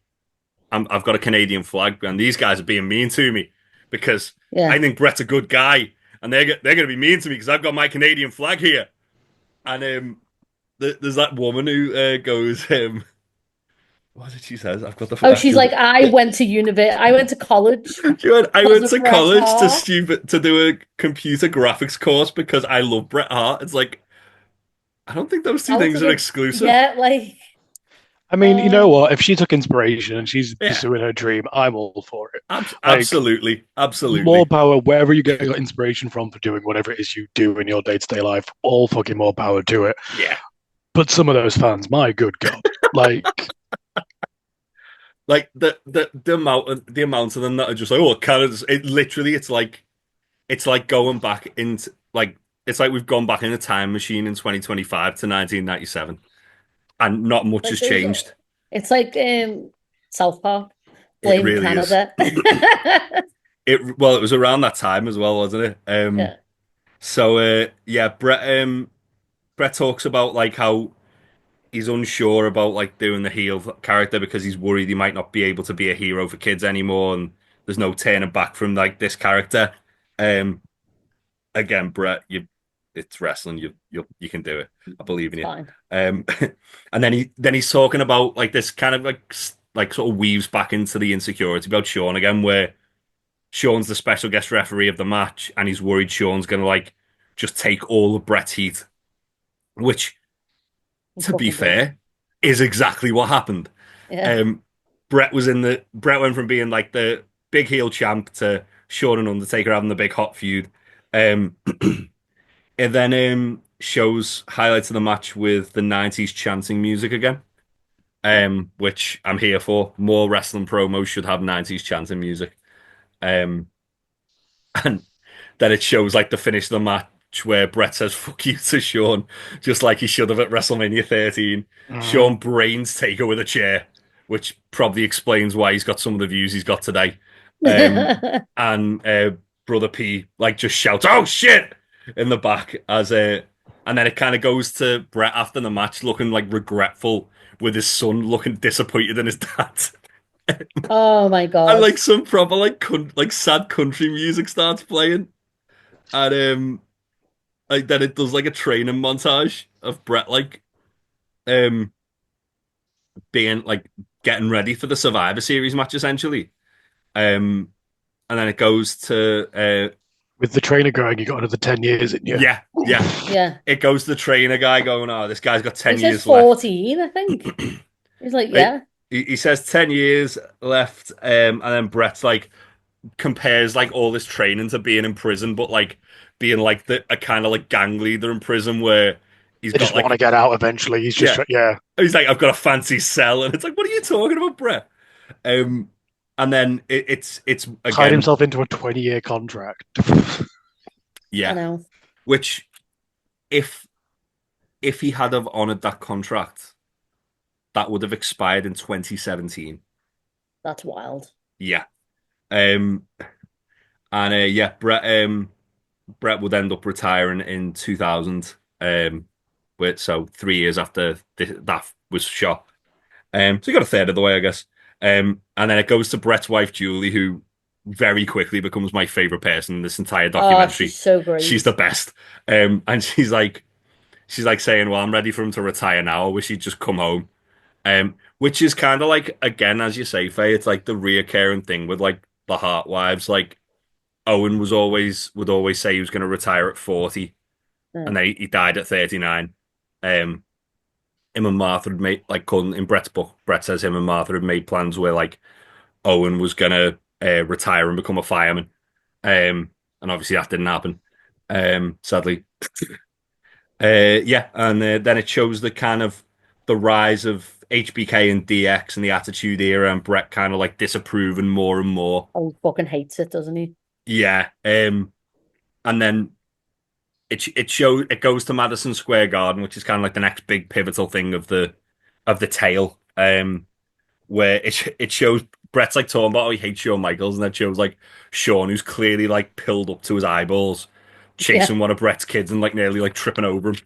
I've got a Canadian flag, and these guys are being mean to me because I Yeah. think Brett's a good guy, and they're gonna be mean to me because I've got my Canadian flag here. And there's that woman who goes, what did she says? I've got the Oh, she's actual. like, I went to college She went, I because went of to Bret college Hart. to do a computer graphics course because I love Bret Hart. It's like I don't think those two Out things of are it. exclusive. Yeah, like, I mean, you know uh, what? If she took inspiration and she's Yeah, pursuing her dream, I'm all for it. Like, absolutely, more absolutely. power wherever you get your inspiration from for doing whatever it is you do in your day to day life. All fucking more power to it. Yeah, But some of those fans, my good god, like like the amount of them that are just like, oh, Canada's. It literally, it's like going back into like it's like we've gone back in a time machine in 2025 to 1997, and not much like has those. changed. It's like South Park. It Blame really is. Canada. It was around that time as well, wasn't it? Yeah. So yeah, Brett talks about like how he's unsure about like doing the heel character because he's worried he might not be able to be a hero for kids anymore, and there's no turning back from like this character. Um, again, Brett, it's wrestling. You can do it. I believe in It's you. fine. Um, and he's talking about like this kind of like sort of weaves back into the insecurity about Sean again, where Sean's the special guest referee of the match, and he's worried Sean's gonna like just take all of Brett's heat, which, He to be fucking did. fair, is exactly what happened. Yeah. Um, Brett went from being like the big heel champ to Shawn and Undertaker having the big hot feud. Um, and then shows highlights of the match with the 90s chanting music again. Which I'm here for. More wrestling promos should have 90s chanting music. Um, and then it shows like the finish of the match where Brett says "fuck you" to Sean, just like he should have at WrestleMania 13. mhm. Sean brains Taker with a chair, which probably explains why he's got some of the views he's got today. And Brother P like just shouts "oh shit" in the back and then it kind of goes to Brett after the match looking like regretful with his son looking disappointed in his dad. Oh my And God. like some proper like sad country music starts playing, and like then it does like a training montage of Brett like um being like getting ready for the Survivor Series match essentially. Um, and then it goes to With the trainer going, you got another 10 years in you. yeah. Yeah. It goes to the trainer guy going, oh, this guy's got He 10 says years left. 14, I think. He's like, It, yeah. he says 10 years left, and then Brett's like compares like all this training to being in prison, but like being like a kind of like gang leader in prison where he's They got just want to like get out eventually. He's just yeah, yeah, he's like I've got a fancy cell, and it's like what are you talking about, Brett? Um, and then it's tied again himself into a 20-year contract. I yeah, know. which if he had have honored that contract, that would have expired in 2017. That's wild. Yeah. Um, and yeah, Bret would end up retiring in 2000. So 3 years after that was shot. So he got a third of the way, I guess. And then it goes to Bret's wife, Julie, who very quickly becomes my favorite person in this entire Oh, she's documentary. so She's the great. best. And she's like saying, "Well, I'm ready for him to retire now. I wish he'd just come home." Which is kind of like, again, as you say, Faye, it's like the reoccurring thing with like the Hart wives. Like Owen would always say he was going to retire at 40, Yeah. and then he died at 39. Um, him and Martha had made like in Brett's book. Brett says him and Martha had made plans where like Owen was gonna retire and become a fireman. And obviously that didn't happen. Sadly. Yeah, and then it shows the kind of the rise of HBK and DX and the Attitude Era, and Brett kind of like disapproving more and more. Oh, he fucking hates it, doesn't he? Yeah. And then it goes to Madison Square Garden, which is kind of like the next big pivotal thing of the tale. Where it shows Brett's like talking about how he hates Shawn Michaels, and that shows like Shawn, who's clearly like pilled up to his eyeballs, Yeah, chasing one of Brett's kids and like nearly like tripping over him.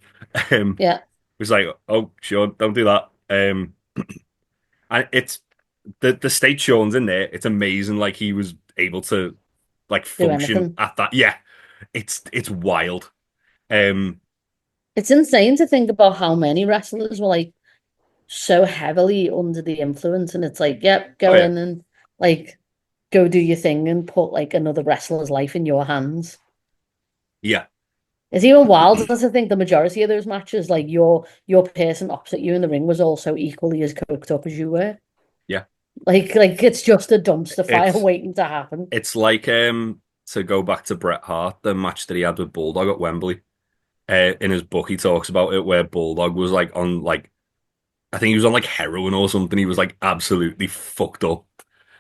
Um, yeah. was like, "Oh, Shawn, don't do that." And it's the state Shawn's in there. It's amazing. Like he was able to like Do function anything. at that. Yeah, it's wild. Um, It's insane to think about how many wrestlers were like so heavily under the influence, and it's like, yep, oh go yeah, in and like go do your thing and put like another wrestler's life in your hands. yeah, It's even wild as I think the majority of those matches, like your person opposite you in the ring was also equally as coked up as you were. yeah. Like it's just a dumpster fire It's waiting to happen. it's like to go back to Bret Hart, the match that he had with Bulldog at Wembley. In his book, he talks about it where Bulldog was like on like I think he was on like heroin or something. He was like absolutely fucked up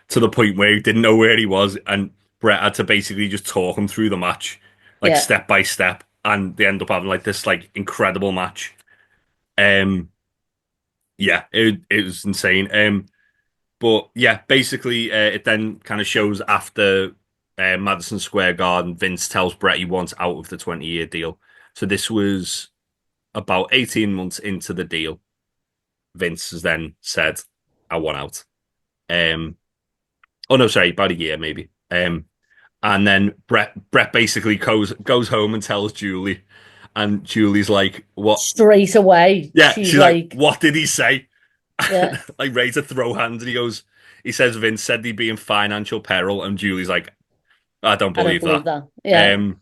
to the point where he didn't know where he was, and Bret had to basically just talk him through the match, like Yeah, step by step, and they end up having like this like incredible match. Um, yeah, it was insane. But yeah, basically, it then kind of shows after Madison Square Garden, Vince tells Bret he wants out of the 20-year deal. So this was about 18 months into the deal. Vince has then said, I want out. Um, oh no, sorry, about a year maybe. And then Bret basically goes home and tells Julie, and Julie's like, "What?" straight away. Yeah, She's she's like, like, "What did he say?" yeah, Like ready to throw hands, and he says Vince said he'd be in financial peril, and Julie's like, "I don't I don't believe believe that." that. Yeah, Um,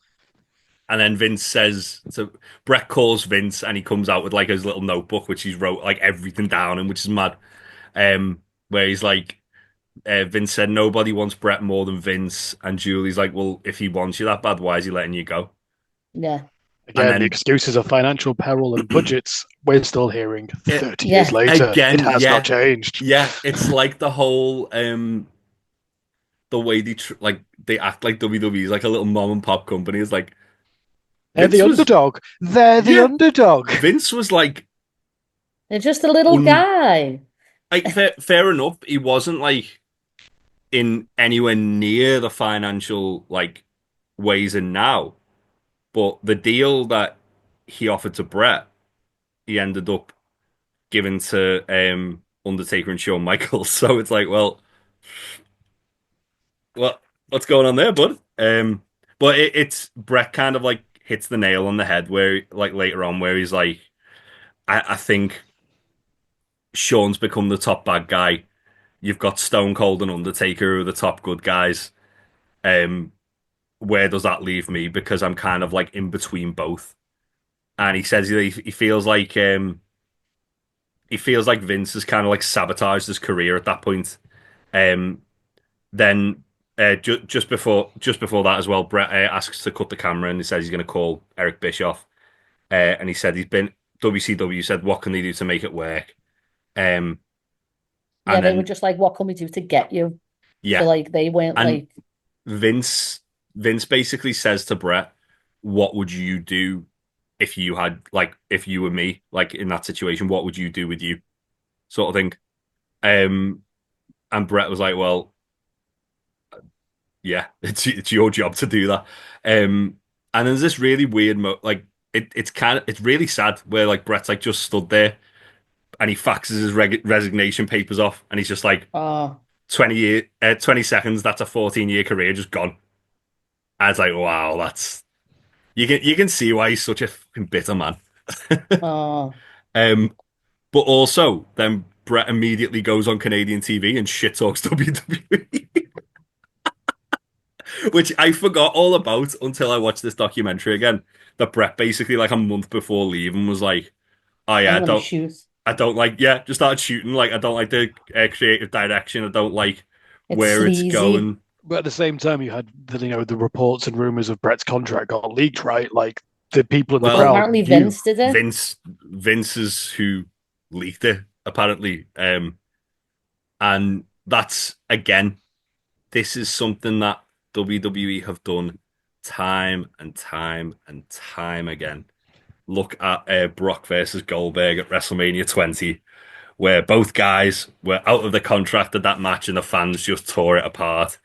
and then Vince says, so Bret calls Vince, and he comes out with like his little notebook, which he's wrote like everything down in, which is mad. Where he's like, Vince said nobody wants Bret more than Vince, and Julie's like, well, if he wants you that bad, why is he letting you go? yeah, And Again, the then excuses of financial peril and budgets, we're still hearing 30 years yeah. later. It again, has not yeah, changed. yeah, it's like the whole the way they act like WWE is like a little mom and pop company. It's like They're the Vince was, underdog. They're the yeah, underdog. Vince was They're just a little un guy. like fair enough. He wasn't like in anywhere near the financial like ways in now, but the deal that he offered to Bret, he ended up giving to Undertaker and Shawn Michaels. So it's like, well, what's going on there, bud? But it's Bret kind of like hits the nail on the head where like later on where he's like, I think Shawn's become the top bad guy. You've got Stone Cold and Undertaker who are the top good guys. Um, where does that leave me? Because I'm kind of like in between both. And he says he feels like Vince has kind of like sabotaged his career at that point. Um, then just before that as well, Bret asks to cut the camera and he says he's going to call Eric Bischoff. And he said he's been WCW said what can they do to make it work? Um, Yeah, and they were then just like, what can we do to get you? So yeah, like they weren't and like, Vince Vince basically says to Bret, "What would you do if you had like if you were me like in that situation? What would you do with you?" Sort of thing. Um, and Bret was like, "Well, yeah, it's your job to do that." Um, And there's this really weird like it's really sad where like Brett's like just stood there and he faxes his resignation papers off and he's just like Oh, 20 seconds, that's a 14-year career just gone. I was like, wow, that's you can see why he's such a fucking bitter man. oh, Um, but also then Brett immediately goes on Canadian TV and shit talks WWE, which I forgot all about until I watched this documentary again. That Brett basically like a month before leaving was like, oh yeah, I'm gonna shoot. I don't like, yeah, just started shooting. Like, I don't like the creative direction. I don't like It's where it's sleazy. going. But at the same time, you had the reports and rumors of Brett's contract got leaked, right? Like the people in the Well, Well, crowd apparently knew. Vince did it. Vince is who leaked it, apparently. And that's, again, this is something that WWE have done time and time and time again. Look at Brock versus Goldberg at WrestleMania 20, where both guys were out of the contract at that match and the fans just tore it apart.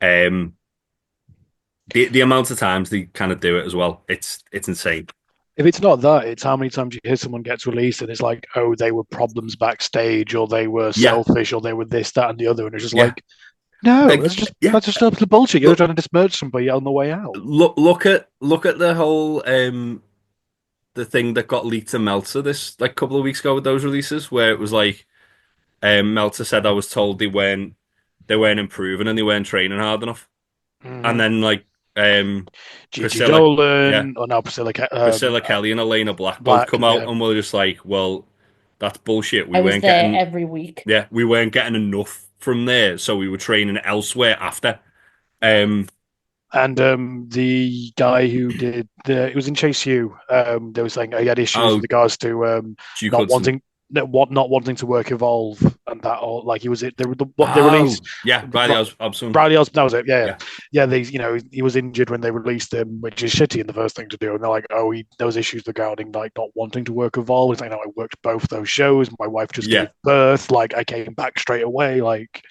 Um, the amount of times they kind of do it as well, it's insane. If it's not that, it's how many times you hear someone gets released and it's like, oh, they were problems backstage, or they were Yeah, selfish, or they were this, that, and the other, and it's just yeah, like, no, like, yeah. that's just absolute bullshit. You're Look, trying to dismerge somebody on the way out. look at the whole the thing that got leaked to Meltzer this like couple of weeks ago with those releases, where it was like Meltzer said I was told they weren't improving and they weren't training hard enough, and Mm-hmm. then like Gigi Priscilla, yeah, Dolan, or now Priscilla Priscilla Kelly and Elena Black both Black. come out Yeah. and were just like, well, that's bullshit. We I was weren't there getting, every week. yeah, we weren't getting enough from there, so we were training elsewhere after. Um, And the guy who did it was in Chase U. They were saying he had issues oh, with regards to Duke not Hudson. wanting not wanting to work Evolve, and that, or like he was it. What they Oh, released. yeah, Riley Obson. Bradley Osborne, that was it. Yeah, Yeah, yeah. They, he was injured when they released him, which is shitty and the first thing to do. And they're like, oh, there was issues regarding like not wanting to work Evolve. He's like, no, I worked both those shows. My wife just yeah, gave birth. Like, I came back straight away. Like,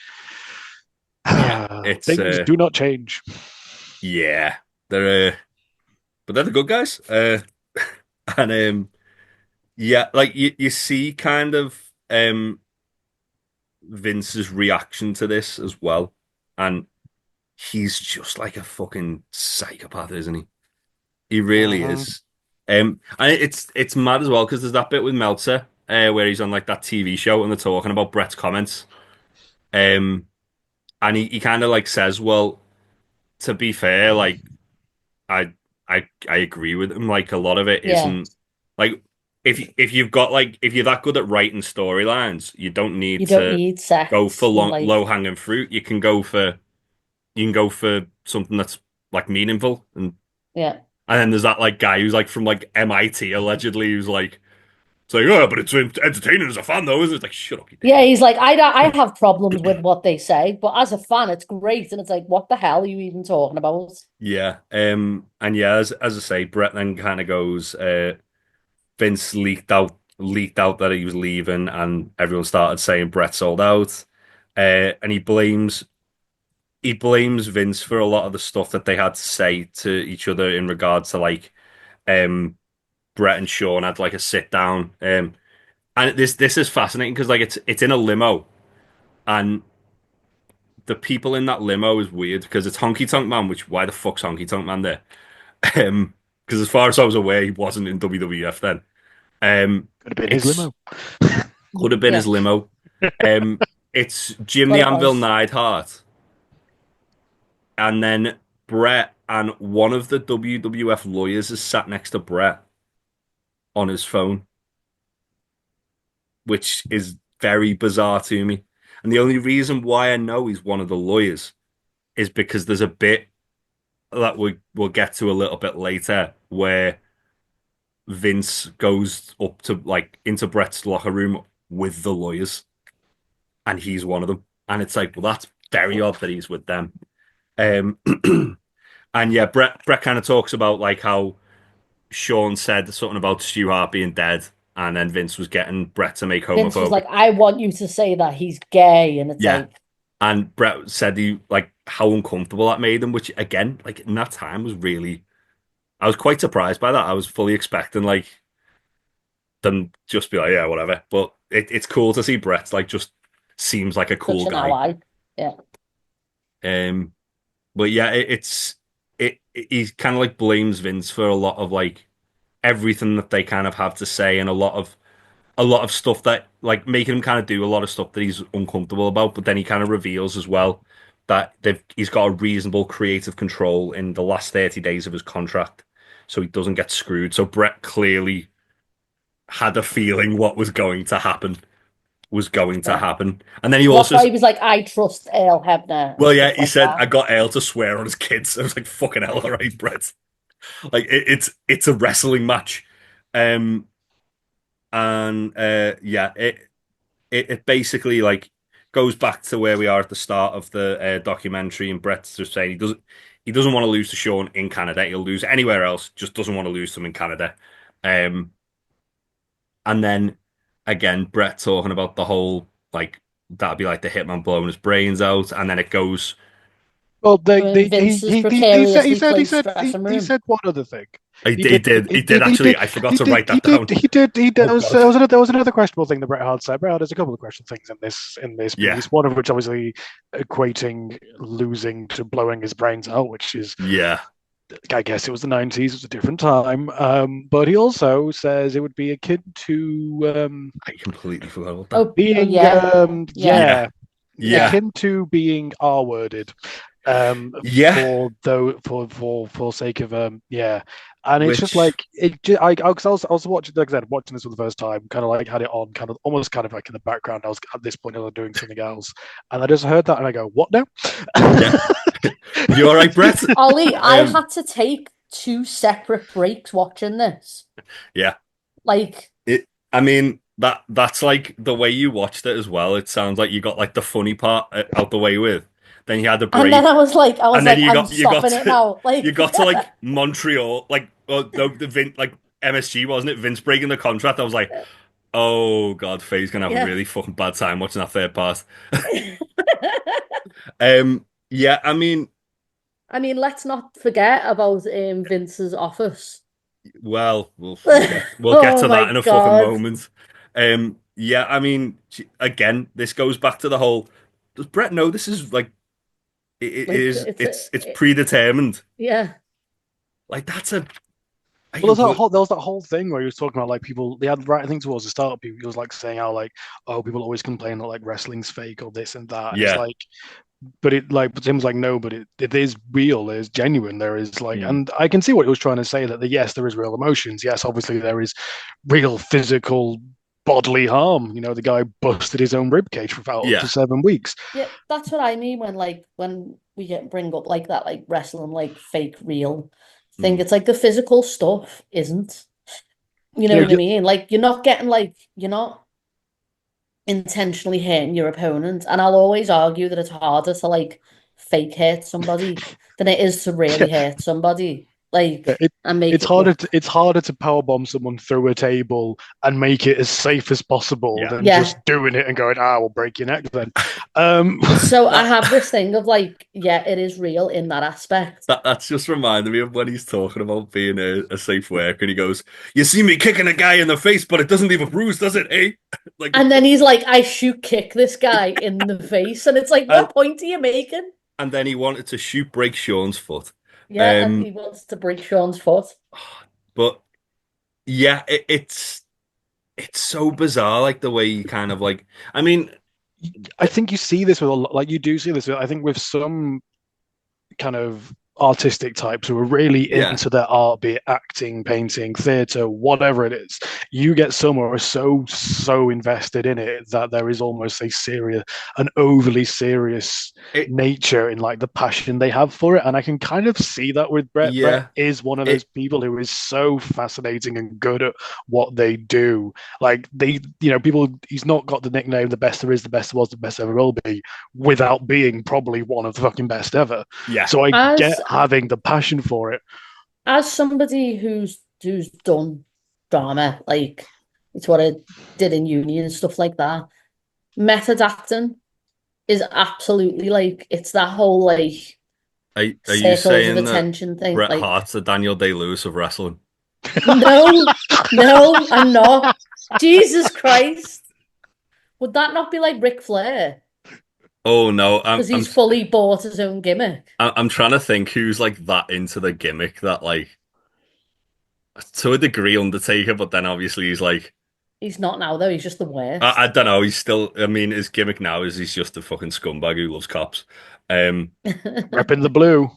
yeah. It's things do not change. yeah, they're but they're the good guys. And yeah, like you see kind of Vince's reaction to this as well, and he's just like a fucking psychopath, isn't he? He really Mhm. is. And it's mad as well because there's that bit with Meltzer where he's on like that TV show and they're talking about Brett's comments. Um, and he kind of like says, "Well, to be fair, like I I agree with him. Like a lot of it Yeah. isn't like if you've got like if you're that good at writing storylines, you don't need You don't to need go sex for and long low like, hanging fruit. You can go for something that's like meaningful yeah. and then there's that like guy who's like from like MIT allegedly who's like saying, "Oh, but it's entertaining as a fan though, isn't it?" It's like, shut up, you Yeah, dickhead. he's like, I have problems with what they say, but as a fan, it's great. And it's like, what the hell are you even talking about? Yeah. And yeah, as I say, Brett then kind of goes, Vince leaked out that he was leaving, and everyone started saying Brett sold out. And he blames Vince for a lot of the stuff that they had to say to each other in regards to like um Brett and Sean had like a sit down. And this is fascinating because like it's in a limo, and the people in that limo is weird because it's Honky Tonk Man, which why the fuck's Honky Tonk Man there? Because as far as I was aware, he wasn't in WWF then. Could have been his It's limo. could have been his Yeah, limo. It's Jim but the it Anvil was. Neidhart, and then Brett and one of the WWF lawyers is sat next to Brett on his phone, which is very bizarre to me. And the only reason why I know he's one of the lawyers is because there's a bit that we'll get to a little bit later where Vince goes up to like into Brett's locker room with the lawyers, and he's one of them. And it's like, well, that's very odd that he's with them. Um, and yeah, Brett kind of talks about like how Sean said something about Stu Hart being dead, and then Vince was getting Brett to make Vince was homophobic. like, I want you to say that he's gay. And it's Yeah, like, and Brett said he like how uncomfortable that made him, which again, like in that time was really I was quite surprised by that. I was fully expecting like them just be like, yeah, whatever. But it's cool to see Bret like just seems like a Such cool an guy. ally. Yeah. Um, but yeah, he kind of like blames Vince for a lot of like everything that they kind of have to say and a lot of stuff that like making him kind of do a lot of stuff that he's uncomfortable about. But then he kind of reveals as well that he's got a reasonable creative control in the last 30 days of his contract, so he doesn't get screwed. So Bret clearly had a feeling what was going to Yeah. happen. And then he Well, that's also, why he was like, I trust Earl Hebner and well, yeah, stuff he like said, that. I got Ale to swear on his kids. I was like, fucking hell, all right, Bret. Like, it's a wrestling match. Um, and yeah, it basically like goes back to where we are at the start of the documentary, and Bret's just saying he doesn't want to lose to Sean in Canada. He'll lose anywhere else, just doesn't want to lose to him in Canada. Um, and then again, Brett talking about the whole like that'd be like the hitman blowing his brains out, and then it goes. Well, In Vince's precariously placed dressing he room. said one other thing. He did, he did actually. I forgot to write that down. Oh God, There was another questionable thing that Bret Hart said. Bret Hart has a couple of questionable things in this yeah, piece. One of which obviously equating losing to blowing his brains out, which is, yeah, I guess it was the 90s, it was a different time. But he also says it would be akin to I completely forgot about that. Oh being yeah. Yeah. Yeah, yeah, yeah, Yeah. akin to being R-worded, yeah. for sake of yeah. And it's just Which like because I was watching, like I said, watching this for the first time, kind of like had it on, kind of almost kind of like in the background. I was at this point I was doing something else, and I just heard that and I go, what now? yeah, you all right, Brett? Ollie, I Um, had to take 2 separate breaks watching this. yeah. Like, I mean that's like the way you watched it as well. It sounds like you got like the funny part out the way with. Then you had a and then break, I was and then like, you I'm got you got stopping it to now. you Like, got to like Montreal, like the Vin, like MSG wasn't it? Vince breaking the contract. I was like, oh God, Faye's gonna have a yeah. really fucking bad time watching that third part. Yeah, I mean, I mean, let's not forget about Vince's office. well, we'll get Oh to that my in a fucking God. moment. Yeah, I mean, again, this goes back to the whole. Does Brett know this is like it Like, is it's predetermined? yeah. Like that's a I Well, completely there was that whole thing where he was talking about like people. They had right. I think towards the start, he was like saying how like, oh, people always complain that like wrestling's fake or this and that, and it's yeah. like, but it like, but Tim's like, no, but it is real, it is genuine. There is like, Hmm. and I can see what he was trying to say, that yes, there is real emotions. Yes, obviously there is real physical bodily harm. You know, the guy busted his own rib cage for about up to Yeah, 7 weeks. Yeah, that's what I mean when we get bring up like that, like wrestling, like fake real thing. Hmm. It's like the physical stuff isn't. You You know know, what I mean? Like you're not intentionally hurting your opponent. And I'll always argue that it's harder to like fake hurt somebody than it is to really hurt somebody. yeah, Like and make it look. it's harder to powerbomb someone through a table and make it as safe as possible Yeah. than Yeah. just doing it and going, we'll break your neck then. So I That have this thing of like, yeah, it is real in that aspect. that's just reminded me of when he's talking about being a safe worker, and he goes, "You see me kicking a guy in the face, but it doesn't leave a bruise, does it? Eh?" Like, And then he's like, I shoot kick this guy in the face. And it's like, and what point are you making? and then he wanted to shoot break Sean's foot. Yeah, and Um, he wants to break Sean's foot. but yeah, it's so bizarre, like the way he kind of like. I mean, I think you see this with a lot, like you do see this with, I think with some kind of artistic types who are really yeah, into their art, be it acting, painting, theatre, whatever it is. You get some who are so invested in it that there is almost an overly serious it, nature in like the passion they have for it. And I can kind of see that with Bret. Bret yeah, is one of those it, people who is so fascinating and good at what they do. Like people, he's not got the nickname the best there is, the best there was, the best ever will be, without being probably one of the fucking best ever. yeah, So I get As having the passion for it. as somebody who's done drama, like it's what I did in uni and stuff like that. Method acting is absolutely like it's that whole like Are you circles of saying that attention thing. Bret Like, Hart's the Daniel Day-Lewis of wrestling? no, no, I'm not. Jesus Christ. Would that not be like Ric Flair? Oh no, Because he's fully bought his own gimmick. I'm trying to think who's like that into the gimmick that like to a degree Undertaker, but then obviously he's like He's not now, though. He's just the worst. I don't know. He's still. I mean, his gimmick now is he's just a fucking scumbag who loves cops. Um, Repping the blue.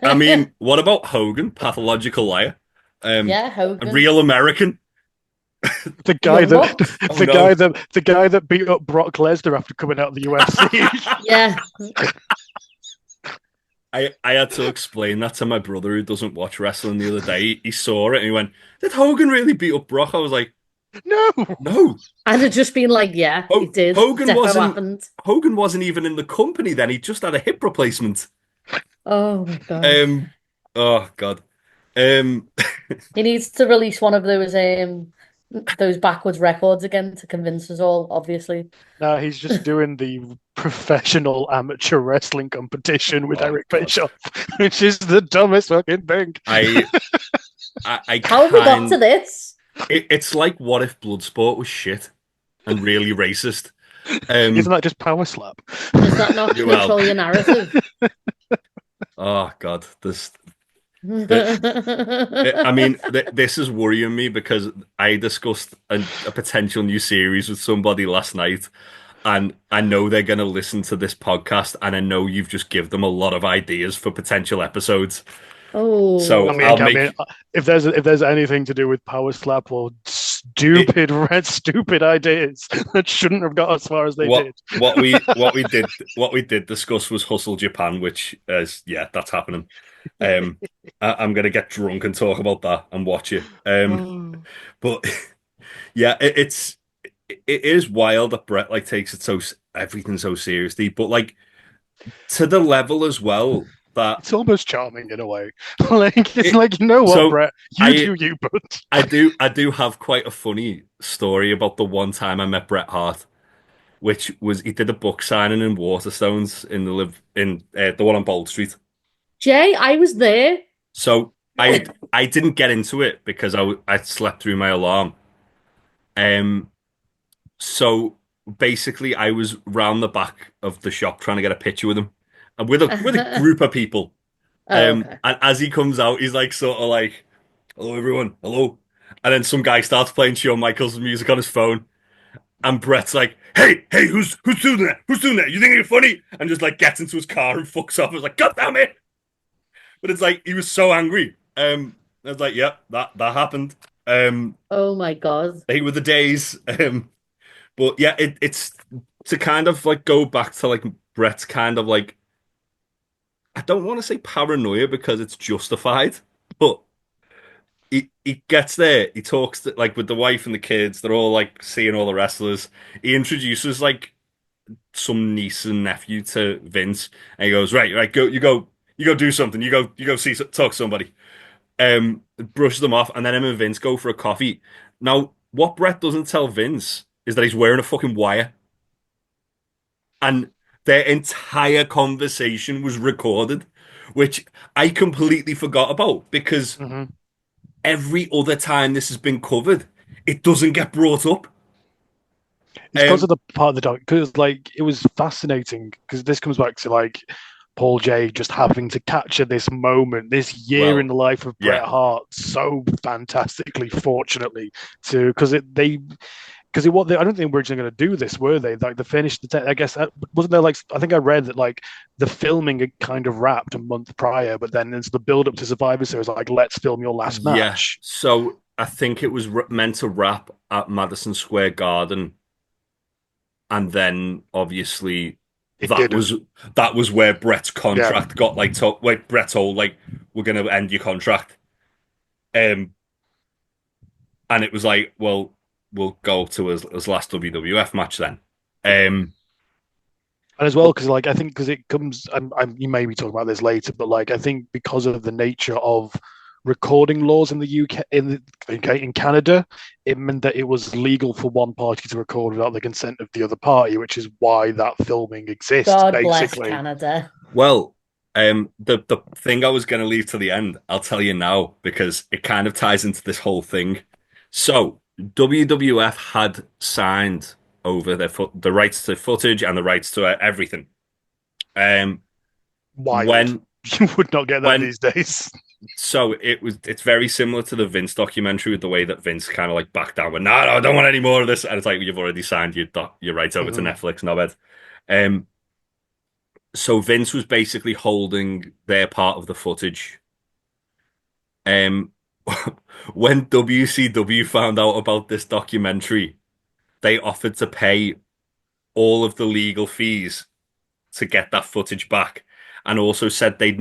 I mean, what about Hogan, pathological liar? Yeah, A Hogan. real American. The guy What? the guy that beat up Brock Lesnar after coming out of the UFC. Yeah. I had to explain that to my brother who doesn't watch wrestling the other day. He saw it and he went, "Did Hogan really beat up Brock?" I was like, No. "No." I'd have just been like, yeah, it did. Hogan Defo wasn't. happened. Hogan wasn't even in the company then. He just had a hip replacement. Oh my God. Oh God. Um, He needs to release one of those backwards records again to convince us all, obviously. No, he's just doing the professional amateur wrestling competition with Oh, Eric God. Bischoff, which is the dumbest fucking thing. I How have we got to this? It's like what if Bloodsport was shit and really racist? Isn't that just power slap? Is that not Yeah, well. control your narrative? Oh God, I mean, this is worrying me because I discussed a potential new series with somebody last night, and I know they're going to listen to this podcast, and I know you've just given them a lot of ideas for potential episodes. Oh, So I'll make. If there's anything to do with power slap or stupid ideas that shouldn't have got as far as they did. What we did discuss was Hustle Japan, which is that's happening. I'm gonna get drunk and talk about that and watch it. But yeah, it is wild that Bret like takes it everything so seriously, but like to the level as well that it's almost charming in a way. Like it's like, you know what, so Bret, do you, but I do have quite a funny story about the one time I met Bret Hart, which was he did a book signing in Waterstones in the one on Bold Street. Jay, I was there. So I didn't get into it because I slept through my alarm. So basically I was round the back of the shop trying to get a picture with him, and with a group of people. Oh, okay. And as he comes out, he's like sort of like, "Hello everyone, hello," and then some guy starts playing Shawn Michaels music on his phone, and Brett's like, "Hey, who's doing that? Who's doing that? You think you're funny?" And just like gets into his car and fucks off. I was like, "God damn it!" But it's like he was so angry. I was like, "Yeah, that happened." Oh my God. They were the days. But yeah, it's to kind of like go back to like Brett's kind of like I don't want to say paranoia because it's justified, but he gets there. He talks like with the wife and the kids. They're all like seeing all the wrestlers. He introduces like some niece and nephew to Vince, and he goes, "Right, go do something. You go talk to somebody." Brushes them off, and then him and Vince go for a coffee. Now, what Brett doesn't tell Vince is that he's wearing a fucking wire, and their entire conversation was recorded, which I completely forgot about because every other time this has been covered, it doesn't get brought up. It's because of the part of the doc, because like it was fascinating because this comes back to like Paul J just having to capture this moment, this year in the life of Bret Hart, so fantastically, fortunately, because I don't think we're originally going to do this, were they? Like the finish, I guess wasn't there like I think I read that like the filming had kind of wrapped a month prior, but then it's the build up to Survivor Series, like let's film your last match. So I think it was meant to wrap at Madison Square Garden, and then obviously that was where Brett's contract got like Brett told like we're going to end your contract, and it was like, well, we'll go to his last WWF match then. And as well, because like I think because it comes, you may be talking about this later, but like I think because of the nature of recording laws in the UK, in Canada, it meant that it was legal for one party to record without the consent of the other party, which is why that filming exists. God basically. bless Canada. Well, The thing I was going to leave to the end, I'll tell you now because it kind of ties into this whole thing. So WWF had signed over the rights to footage and the rights to everything. Um, Wild. when You would not get that when these days. so it's very similar to the Vince documentary with the way that Vince kind of like backed down, but no, I don't want any more of this. And it's like you've already signed your rights over to Mhm. Netflix, knobhead. Um, so Vince was basically holding their part of the footage. Um, when WCW found out about this documentary, they offered to pay all of the legal fees to get that footage back, and also said they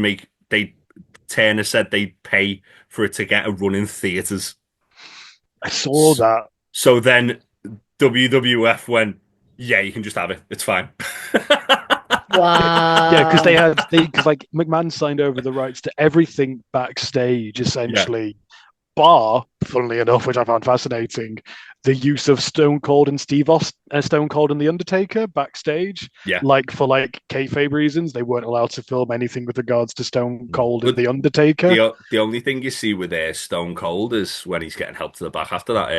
Turner said they'd pay for it to get a run in theaters. I saw that. So then WWF went, yeah, you can just have it. It's fine. Yeah, because Wow. because like McMahon signed over the rights to everything backstage, Yeah, essentially, bar, funnily enough, which I found fascinating, the use of Stone Cold and Stone Cold and the Undertaker backstage, yeah. like for like kayfabe reasons, they weren't allowed to film anything with regards to Stone Cold and But the Undertaker. the only thing you see with Stone Cold is when he's getting help to the back after that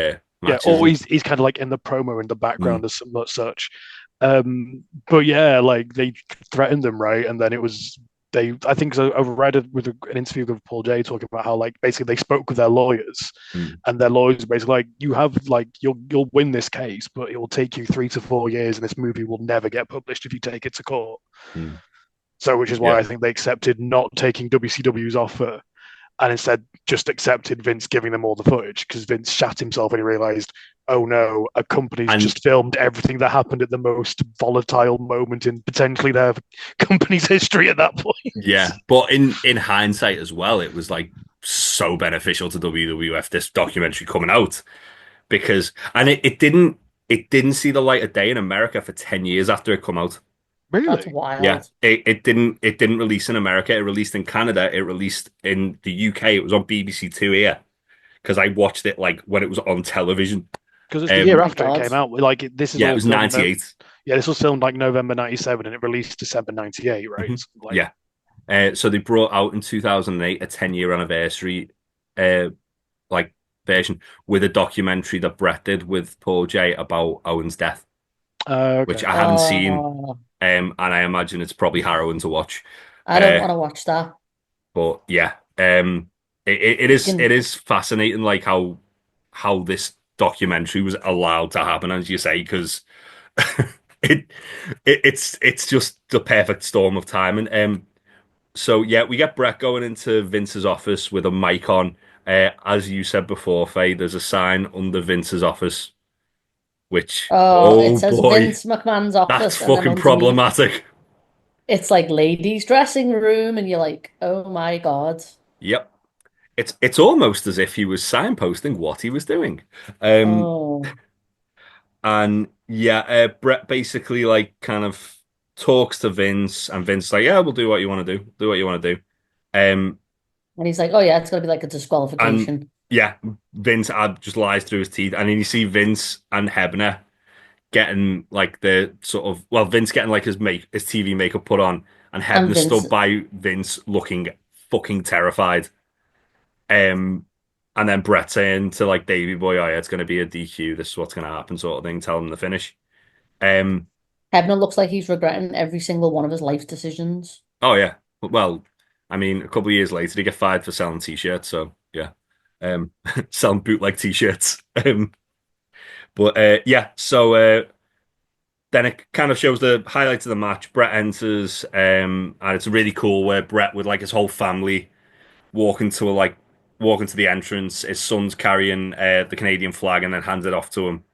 Yeah, match, or isn't he's kind of like in the promo in the he? background as such. But yeah, like they threatened them, right? And then it was I think so. I read it with an interview with Paul J talking about how like basically they spoke with their lawyers, Mm, and their lawyers were basically like, you have like you'll win this case, but it will take you 3 to 4 years, and this movie will never get published if you take it to court. mm. So, which is why Yeah. I think they accepted not taking WCW's offer and instead just accepted Vince giving them all the footage because Vince shat himself and he realized, oh no, a company's And just filmed everything that happened at the most volatile moment in potentially their company's history at that point. yeah, but in hindsight as well, it was like so beneficial to WWF this documentary coming out because it didn't see the light of day in America for 10 years after it come out. That's Really? Yeah, wild. it didn't release in America. It released in Canada. It released in the UK. It was on BBC Two here because I watched it like when it was on television. Because it's the Oh year Um, my after it God. came out. Like this is yeah, it all was filmed. No, 98. yeah, this was filmed like November '97 and it released December '98, right? Mhm. Like, Yeah. So they brought out in 2008 a 10-year anniversary uh like version with a documentary that Bret did with Paul J about Owen's death, which okay. I haven't seen. Oh, And I imagine it's probably harrowing to watch. I don't Uh, want to watch that. but yeah, You can it is fascinating like how this documentary was allowed to happen, as you say, because it, it's just the perfect storm of timing. So yeah, we get Brett going into Vince's office with a mic on. As you said before, Faye, there's a sign under Vince's office, which, Oh, it oh says boy, Vince McMahon's that's office, and then fucking underneath problematic. it's like ladies' dressing room, and you're like, oh my God. Yep. It's almost as if he was signposting what he was doing. Um, Oh, and yeah, Brett basically like kind of talks to Vince, and Vince's like, yeah, we'll do what you want to do. Do what you want to do. Um, and he's like, oh yeah, it's gonna be like a and disqualification. yeah, Vince just lies through his teeth, and then you see Vince and Hebner getting like the sort of Vince getting like his TV makeup put on, and And Hebner Vince, stood by Vince looking fucking terrified. Um, and then Brett saying to like Davey Boy, "Oh yeah, it's going to be a DQ. This is what's going to happen," sort of thing. Tell him the finish. Um, Hebner looks like he's regretting every single one of his life decisions. oh yeah. Well, I mean, a couple of years later, he get fired for selling t-shirts. So yeah, selling bootleg t-shirts. But yeah, so then it kind of shows the highlights of the match. Brett enters, and it's really cool where Brett with like his whole family walk into a like walk into the entrance. His son's carrying the Canadian flag and then hands it off to him.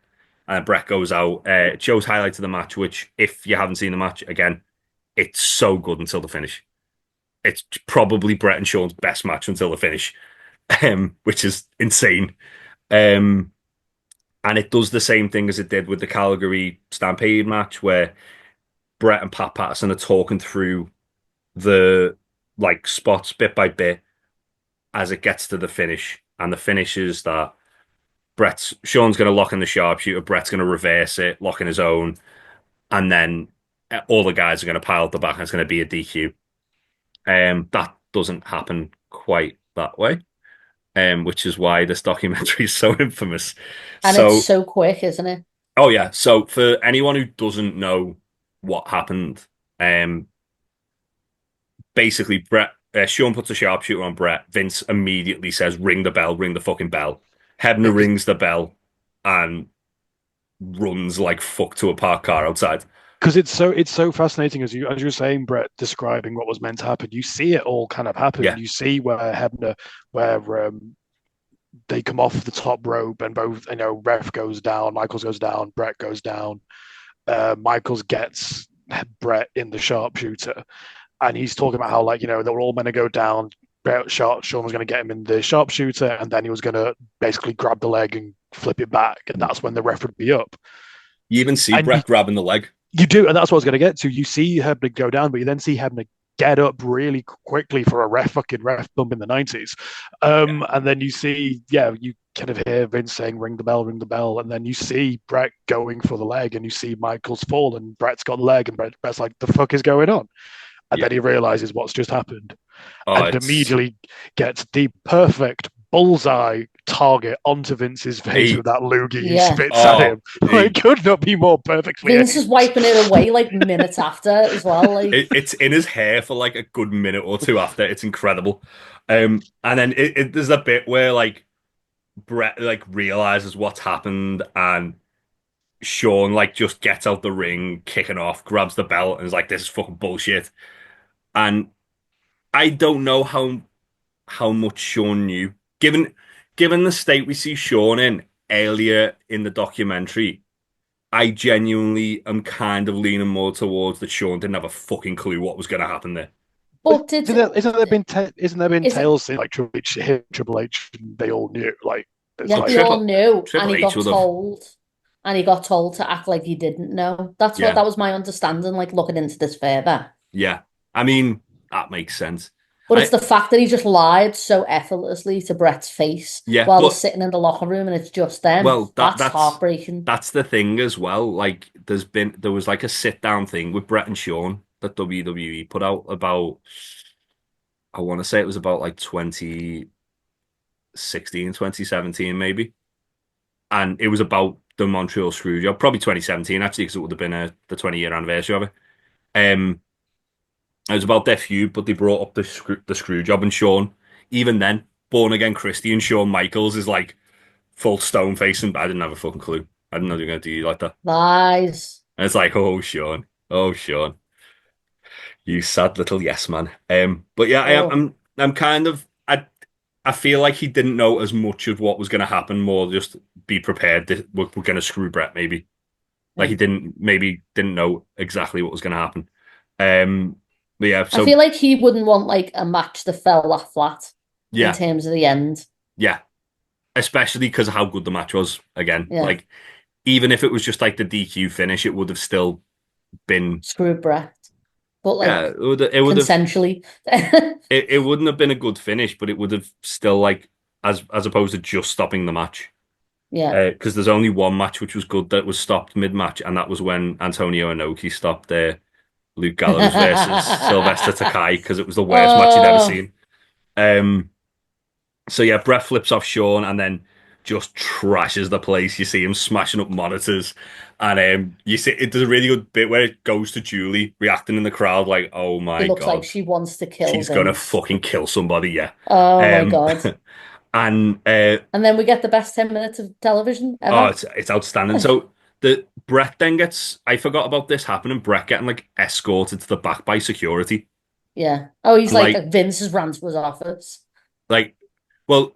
And Brett goes out. It shows highlights of the match, which if you haven't seen the match again, it's so good until the finish. It's probably Brett and Sean's best match until the finish, which is insane. Um, and it does the same thing as it did with the Calgary Stampede match, where Brett and Pat Patterson are talking through the like spots bit by bit as it gets to the finish. And the finish is that Sean's going to lock in the sharpshooter, Brett's going to reverse it, lock in his own, and then all the guys are going to pile up the back and it's going to be a DQ. That doesn't happen quite that way, which is why this documentary is so infamous. And it's So, so quick, isn't it? oh yeah, so for anyone who doesn't know what happened, um, basically Sean puts a sharpshooter on Bret. Vince immediately says, "Ring the bell, ring the fucking bell." Hebner rings the bell and runs like fuck to a parked car outside. Because it's so fascinating as you were saying, Brett, describing what was meant to happen. You see it all kind of happen. Yeah, You see where they come off the top rope and both, ref goes down, Michaels goes down, Brett goes down. Michaels gets Brett in the sharpshooter, and he's talking about how, like, they were all meant to go down. Sean was going to get him in the sharpshooter, and then he was going to basically grab the leg and flip it back, and that's when the ref would be up. you even see And Bret grabbing the leg. you do, and that's what I was going to get to. You see Hebner go down, but you then see Hebner get up really quickly for a fucking ref bump in the 90s. Yeah. And then you see, you kind of hear Vince saying, ring the bell. And then you see Bret going for the leg, and you see Michaels fall, and Bret's got the leg, and Bret's like, the fuck is going on? And Yeah. then he realizes what's just happened, Oh, and immediately gets the perfect bullseye target onto Vince's face with that loogie he spits at him. It could not be more perfectly Vince is wiping it away like minutes after as well. Like it's in his hair for like a good minute or two after. It's incredible. And then there's a bit where like Bret like realizes what's happened, and Sean like just gets out the ring, kicking off, grabs the belt, and is like, "This is fucking bullshit." And I don't know how much Sean knew, given the state we see Sean in earlier in the documentary. I genuinely am kind of leaning more towards that Sean didn't have a fucking clue what was going to happen there. but isn't there been tales saying like Triple H, they all knew, like, they all knew, and he got H told, and he got told to act like he didn't know. That was my understanding, like looking into this further. Yeah, I mean that makes sense. But it's the fact that he just lied so effortlessly to Bret's face while they're sitting in the locker room and it's just them. Well, that's heartbreaking. That's the thing as well. Like, there was like a sit down thing with Bret and Sean that WWE put out about. I want to say it was about like 2016, 2017, maybe, and it was about the Montreal Screwjob, probably 2017 actually, because it would have been the 20-year anniversary of it. It was about their feud, but they brought up the screw job, and Sean, even then, born again Christian Shawn Michaels is like full stone face, and I didn't have a fucking clue. I didn't know they were going to do you like that. Lies. And it's like, oh Sean, you sad little yes man. But yeah, I'm kind of I feel like he didn't know as much of what was going to happen. More just be prepared that we're going to screw Bret. Maybe like he didn't know exactly what was going to happen. But yeah, so I feel like he wouldn't want like a match that fell that flat in terms of the end. Yeah, especially because of how good the match was. Again, Yeah. like even if it was just like the DQ finish, it would have still been screw Bret, but like it would have consensually. it wouldn't have been a good finish, but it would have still like as opposed to just stopping the match. Yeah, because there's only one match which was good that was stopped mid match, and that was when Antonio Inoki stopped Luke Gallows versus Sylvester Takai, because it was the worst match he'd ever seen. So yeah, Bret flips off Sean and then just trashes the place. You see him smashing up monitors, and you see there's a really good bit where it goes to Julie reacting in the crowd like, "Oh my god, it looks like she wants to kill. She's gonna fucking kill somebody." Yeah. Oh my god. And then we get the best 10 minutes of television ever. Oh, it's outstanding. So the Bret then gets, I forgot about this happening. Bret getting like escorted to the back by security. Yeah. Oh, he's like Vince's ran to his office. Like, well,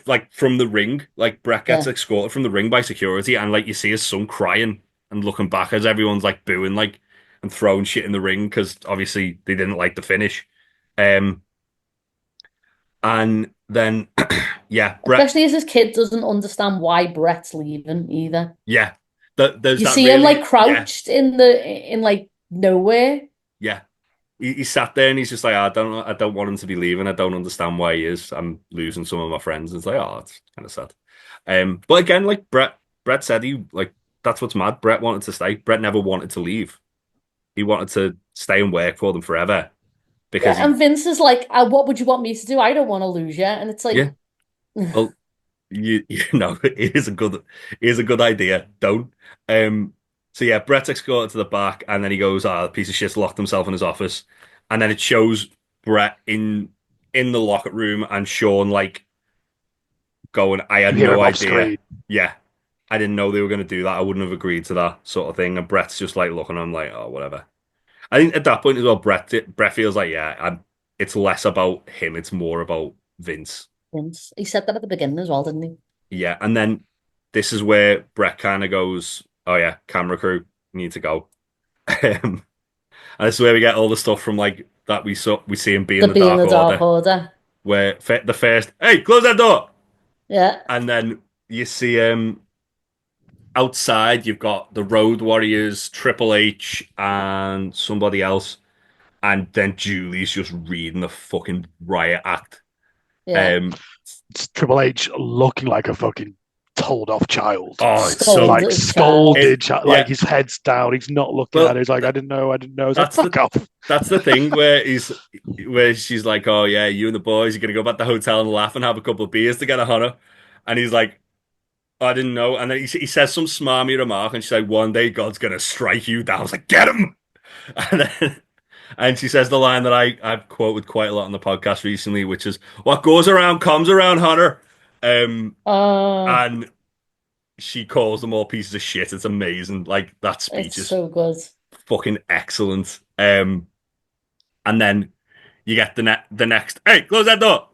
like from the ring, like Bret gets escorted from the ring by security, and like you see his son crying and looking back as everyone's like booing like and throwing shit in the ring because obviously they didn't like the finish. And then yeah, Bret, especially as his kid doesn't understand why Bret's leaving either. Yeah, you see him like crouched in like nowhere. Yeah, he sat there and he's just like, I don't want him to be leaving. I don't understand why he is. I'm losing some of my friends. And it's like, oh, it's kind of sad. But again, like Bret said, that's what's mad. Bret wanted to stay. Bret never wanted to leave. He wanted to stay and work for them forever. because Yeah, he, and Vince is like, what would you want me to do? I don't want to lose you. And it's like, yeah, well, you know, it is a good idea. Don't. Um, so yeah, Brett's escorted to the back, and then he goes, "Ah, the piece of shit's locked himself in his office," and then it shows Brett in the locker room, and Sean like going, "I had You hear no him off idea. screen. Yeah, I didn't know they were going to do that. I wouldn't have agreed to that sort of thing." And Brett's just like looking at him like, "Oh, whatever." I think at that point as well, Brett feels like, yeah, it's less about him, it's more about Vince. Vince. He said that at the beginning as well, didn't he? Yeah, and then this is where Brett kind of goes, "Oh yeah, camera crew need to go." And this is where we get all the stuff from like that we see him be in The the Be in Dark the Dark Order, Order. where the first, "Hey, close that door," Yeah. and then you see outside you've got the Road Warriors, Triple H, and somebody else, and then Julie's just reading the fucking riot act. Yeah. Um, It's Triple H looking like a fucking told off child. oh, it's so Like Scolded child. scolded, like yeah. his head's down, he's not looking at Well, it. He's like, I didn't know. It's like, that's fuck off. the thing where she's like, "Oh yeah, you and the boys, you're gonna go back to the hotel and laugh and have a couple of beers together, Hannah," and he's like, "I didn't know," and then he says some smarmy remark, and she's like, "One day God's gonna strike you down." I was like, "Get him!" And then and she says the line that I've quoted quite a lot on the podcast recently, which is, "What goes around comes around, Hunter." Oh, And she calls them all pieces of shit. It's amazing. Like that speech it's is so good. fucking excellent. And then you get the next, "Hey, close that door,"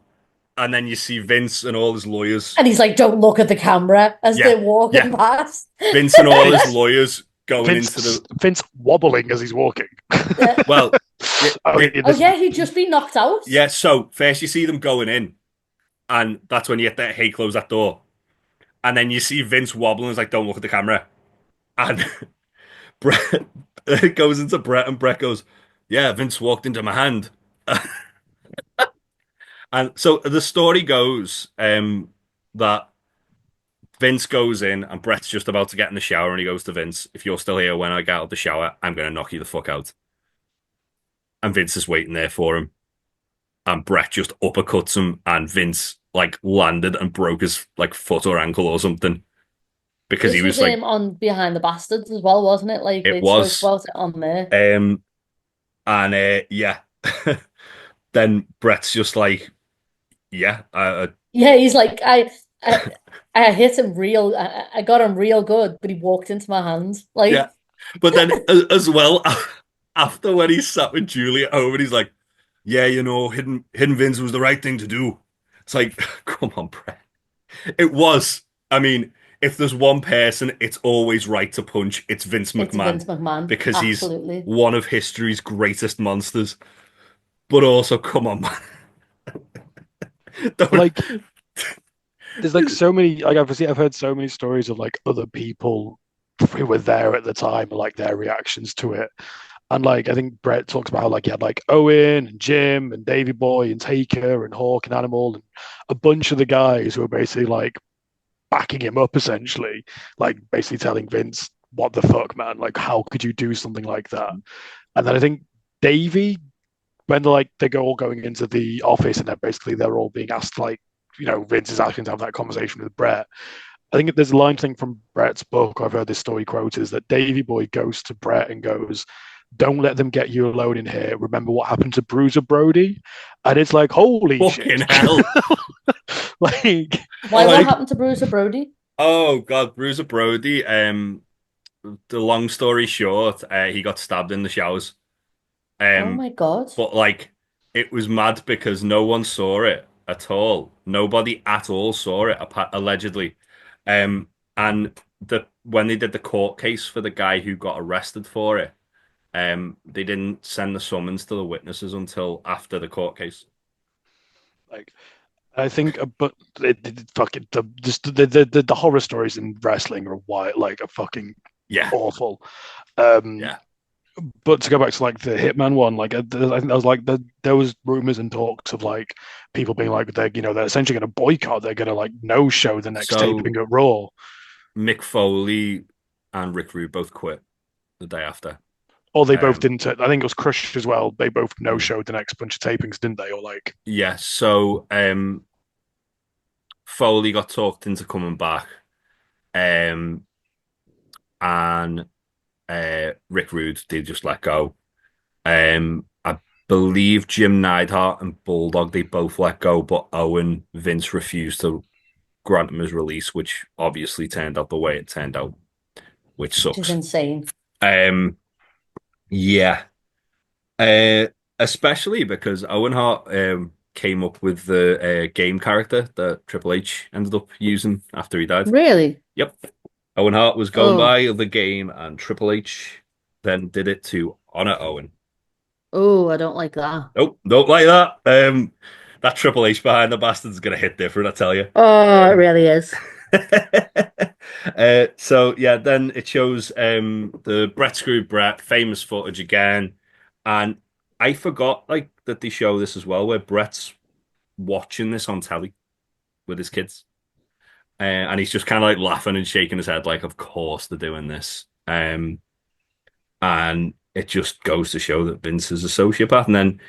and then you see Vince and all his lawyers. And he's like, don't look at the camera as Yeah, they're walking yeah. past. Vince and all his Vince, lawyers going into the Vince wobbling as he's walking. Yeah. well, I mean, Oh, yeah, he'd just be knocked out. yeah. So first you see them going in, and that's when you get that, "Hey, close that door," and then you see Vince wobbling. It's like, "Don't look at the camera," and Brett it goes into Brett, and Brett goes, "Yeah, Vince walked into my hand." And so the story goes that Vince goes in and Brett's just about to get in the shower and he goes to Vince, "If you're still here when I get out of the shower, I'm going to knock you the fuck out." And Vince is waiting there for him. And Brett just uppercuts him and Vince like landed and broke his like foot or ankle or something because he This was was like, on Behind the Bastards as well, wasn't it? Like it they spoke was. about it on there. And yeah. Then Brett's just like, "Yeah, Yeah, he's like, I, I hit him real. I got him real good, but he walked into my hands. yeah." Like, But then as well, after when he sat with Julie at home and he's like, "Yeah, you know, hidden Vince was the right thing to do." It's like, come on, Brett. It was. I mean, if there's one person it's always right to punch, it's Vince it's McMahon Vince McMahon. because he's Absolutely. one of history's greatest monsters. But also, come on, man. Don't. like, there's like so many. Like, I've heard so many stories of like other people who were there at the time, and like their reactions to it. And like, I think Brett talks about how like he had like Owen and Jim and Davy Boy and Taker and Hawk and Animal and a bunch of the guys who were basically like backing him up essentially, like basically telling Vince, "What the fuck, man? Like, how could you do something like that?" And then I think Davey, when they're all going into the office and they're all being asked like, Vince is asking to have that conversation with Brett. I think there's a line thing from Brett's book. I've heard this story quoted is that Davy Boy goes to Brett and goes, "Don't let them get you alone in here. Remember what happened to Bruiser Brody?" And it's like, holy Fucking shit. hell. Like, Why? What Like, happened to Bruiser Brody? oh God, Bruiser Brody. The long story short, he got stabbed in the showers. Oh Um, my God. but like it was mad because no one saw it at all. Nobody at all saw it, allegedly. And when they did the court case for the guy who got arrested for it, they didn't send the summons to the witnesses until after the court case. like I think, but fucking the horror stories in wrestling are wild, like are fucking Yeah, awful. Um, yeah. but to go back to like the Hitman one, like I think there was like there was rumors and talks of like people being like they're essentially going to boycott, they're going to like no show the next So taping at Raw. Mick Foley and Rick Rude both quit the day after. Or they both didn't. I think it was Crush as well. They both no-showed the next bunch of tapings, didn't they? Or like, yeah. So Foley got talked into coming back, um, and Rick Rude did just let go. I believe Jim Neidhart and Bulldog they both let go, but Owen Vince refused to grant him his release, which obviously turned out the way it turned out, which Which is sucks. insane. Yeah, especially because Owen Hart came up with the game character that Triple H ended up using after he died. Really? Yep. Owen Hart was going Oh, by the game, and Triple H then did it to honor Owen. oh, I don't like that. Nope, don't like that. That Triple H behind the bastard's gonna hit different, I tell you. Oh, it really is. So yeah, then it shows the Bret Screw Bret famous footage again, and I forgot like that they show this as well, where Bret's watching this on telly with his kids, and he's just kind of like laughing and shaking his head, like, "Of course they're doing this." And it just goes to show that Vince is a sociopath, and then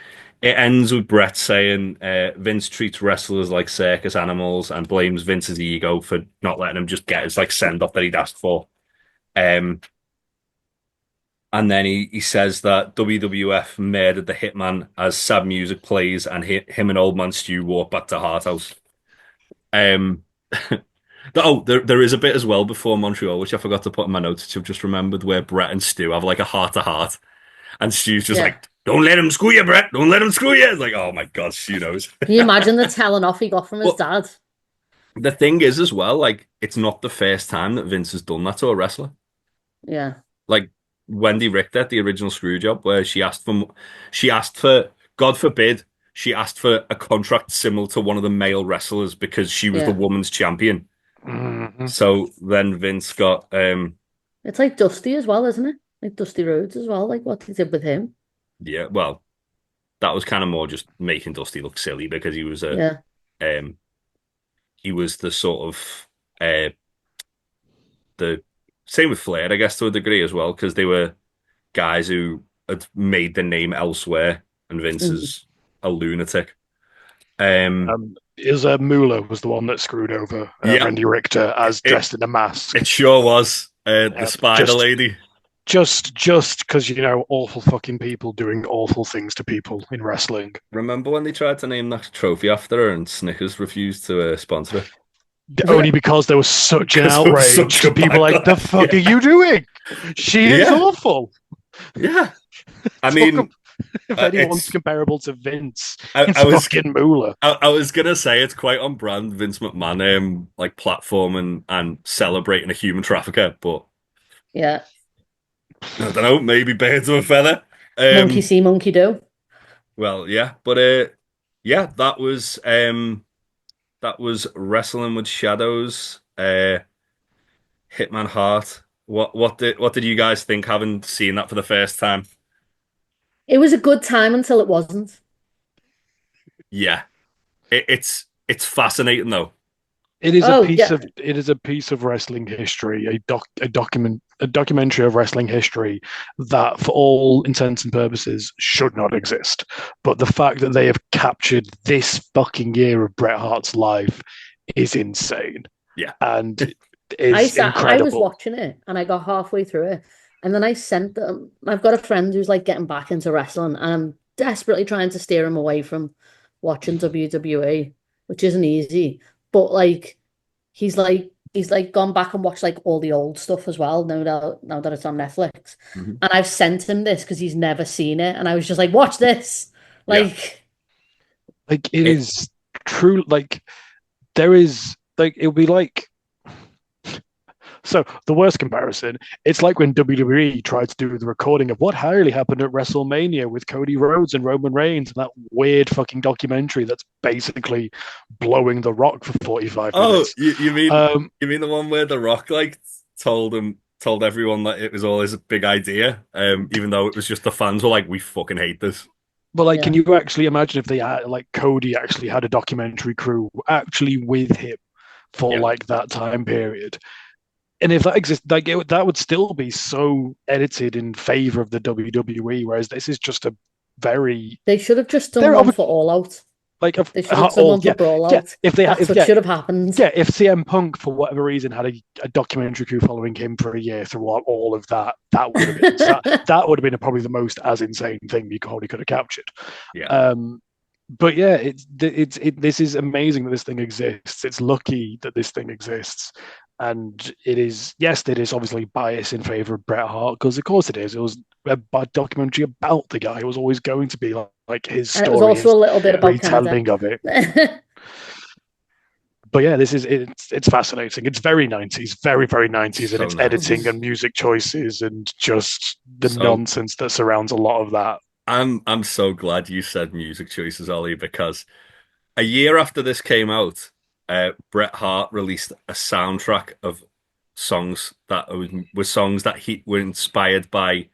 it ends with Bret saying Vince treats wrestlers like circus animals and blames Vince's ego for not letting him just get his like send off that he'd asked for. Um, and then he says that WWF murdered the Hitman as sad music plays and him and Old Man Stu walk back to Hart House. Um, there is a bit as well before Montreal, which I forgot to put in my notes, which I've just remembered, where Bret and Stu have like a heart to heart. And Stu's just Yeah. like, don't let him screw you, Bret. Don't let him screw you. It's like, oh my God, Stu knows. Can you imagine the telling off he got from his Well, dad? the thing is, as well, like, it's not the first time that Vince has done that to a wrestler. Yeah. Like Wendy Richter at the original Screwjob, where she asked for, God forbid, she asked for a contract similar to one of the male wrestlers because she was the Yeah. woman's champion. mhm. So then Vince got, It's like Dusty as well, isn't it? Like Dusty Rhodes as well, like what he did with him. yeah, well, that was kind of more just making Dusty look silly because Yeah. he was the sort of the same with Flair, I guess, to a degree as well, because they were guys who had made the name elsewhere, and Vince Mhm. is a lunatic. Um, Moolah was the one that screwed over yeah, Randy Richter as it, dressed in a mask. it sure was the Yeah, Spider Lady. just because awful fucking people doing awful things to people in wrestling. Remember when they tried to name that trophy after her, and Snickers refused to sponsor her? Only because there was such an Because there was outrage. such a People like, the backlash. fuck Yeah. are you doing? She is Yeah. awful. Yeah, I Talk mean, if anyone's it's. comparable to Vince, I it's was fucking Moolah. I was gonna say it's quite on brand Vince McMahon, like platforming and celebrating a human trafficker, but Yeah. I don't know, maybe birds of a feather. Monkey see, monkey do. Well, yeah, but yeah, that was Wrestling with Shadows, Hitman Hart. What did you guys think having seen that for the first time? It was a good time until it wasn't. Yeah, it's fascinating though. It is Oh, yeah. a piece of wrestling history, a documentary of wrestling history that, for all intents and purposes, should not exist. But the fact that they have captured this fucking year of Bret Hart's life is insane. Yeah. And is I was incredible. watching it and I got halfway through it. And then I sent them. I've got a friend who's like getting back into wrestling, and I'm desperately trying to steer him away from watching WWE, which isn't easy. But like he's like gone back and watched like all the old stuff as well, now that it's on Netflix. Mhm. And I've sent him this because he's never seen it. And I was just like, watch this. Yeah. Like It- is true. Like there is like it'll be like. So the worst comparison, it's like when WWE tried to do the recording of what really happened at WrestleMania with Cody Rhodes and Roman Reigns, and that weird fucking documentary that's basically blowing The Rock for 45 Oh, minutes. you mean Um, you mean the one where The Rock like told everyone that it was all his big idea, even though it was just the fans were like, we fucking hate this. but like, Yeah. can you actually imagine if they had, like, Cody actually had a documentary crew actually with him for Yeah. like that time period? and if that exists, like that would still be so edited in favor of the WWE, whereas this is just a very They should have just done they're one for All Out. like They should have done one for yeah, Brawl yeah. Out. If they That's if what yeah, should have happened. yeah, if CM Punk for whatever reason had a documentary crew following him for a year through all of that, that would have been that would have been probably the most as insane thing you probably could have captured. Yeah. But yeah, this is amazing that this thing exists. It's lucky that this thing exists, and it is obviously biased in favor of Bret Hart because of course it is. It was a bad documentary about the guy. It was always going to be like his And story, it was also a little bit about retelling Canada. of it. But yeah, it's fascinating. It's very 90s, very, very 90s in So its 90s. editing and music choices and just the nonsense that surrounds a lot of that. I'm so glad you said music choices, Ollie, because a year after this came out, Bret Hart released a soundtrack of songs that were songs that he were inspired by.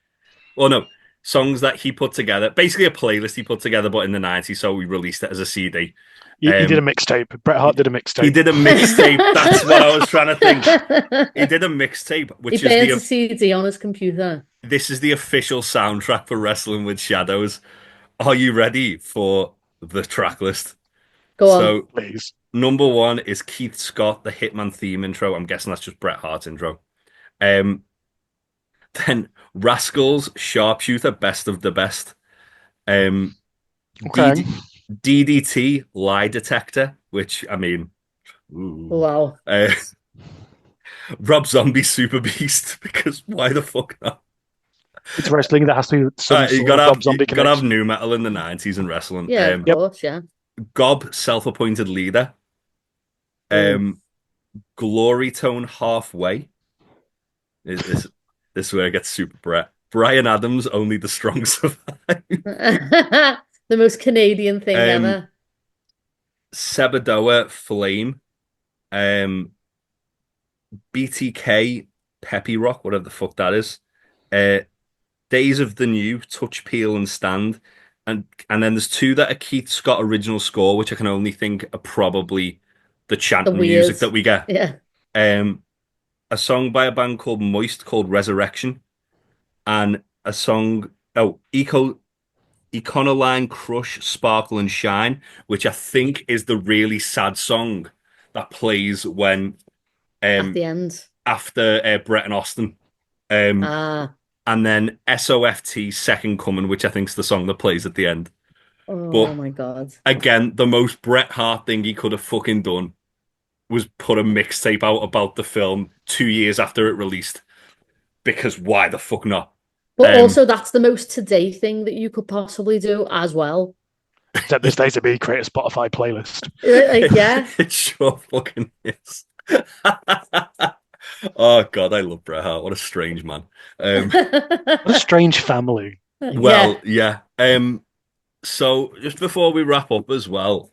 Well, no, songs that he put together. Basically, a playlist he put together, but in the 90s. So we released it as a CD. He did a mixtape. Bret Hart did a mixtape. He did a mixtape. That's what I was trying to think. He did a mixtape, which He burns is a CD on his computer. this is the official soundtrack for Wrestling with Shadows. Are you ready for the track list? Go on. So, Please. number one is Keith Scott, the Hitman theme intro. I'm guessing that's just Bret Hart's intro. Then Rascals, Sharpshooter, Best of the Best. Okay. DDT, Lie Detector, which, I mean, ooh. Wow. Rob Zombie, Super Beast, because why the fuck not? It's wrestling. There has to be some You sort gotta of have, Rob Zombie you gotta have connection. new metal in the 90s and wrestling. Yeah, of course, yeah. Gob, Self-Appointed Leader. Glory Tone, Halfway. This is where it gets super Bret. Brian Adams, Only the Strong Survive. The most Canadian thing ever. Sebadoa, Flame. BTK, Peppy Rock, whatever the fuck that is. Days of the New, Touch, Peel, and Stand. And then there's two that are Keith Scott original score, which I can only think are probably the chanting music that we get. Yeah. A song by a band called Moist called Resurrection. And a song, Econoline, Crush, Sparkle, and Shine, which I think is the really sad song that plays when At the end. after Bret and Austin. And then SOFT, Second Coming, which I think is the song that plays at the end. Oh my God. Again, the most Bret Hart thing he could have fucking done was put a mixtape out about the film 2 years after it released. Because why the fuck not? But also, that's the most today thing that you could possibly do as well. Except this days to be create a Spotify playlist. Like, yeah. It sure fucking is. Oh God, I love Bret Hart. What a strange man. What a strange family. Well, yeah. So just before we wrap up as well,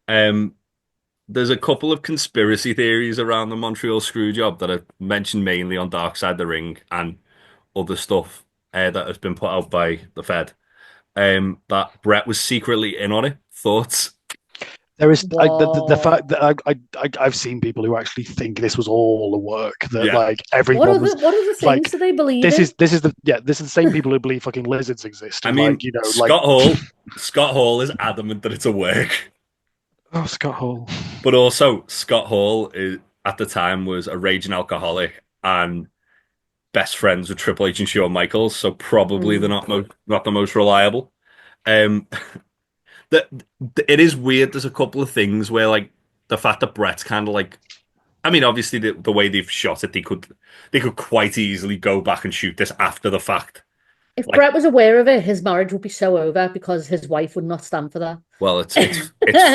there's a couple of conspiracy theories around the Montreal Screwjob that I've mentioned mainly on Dark Side of the Ring and other stuff that has been put out by the Fed. That Bret was secretly in on it. Thoughts? There is the fact that I've seen people who actually think this was all a work. That like everyone what was. What other things like, do they believe this in? is the same people who believe fucking lizards exist. I mean, like, you know, Scott Hall is adamant that it's a work. Oh, Scott Hall. But also, Scott Hall at the time was a raging alcoholic and best friends with Triple H and Shawn Michaels, so probably they're not the most reliable. It is weird. There's a couple of things where, like, the fact that Bret's kind of like, I mean, obviously the way they've shot it, they could quite easily go back and shoot this after the fact. If Bret was aware of it, his marriage would be so over because his wife would not stand for that. Well, it's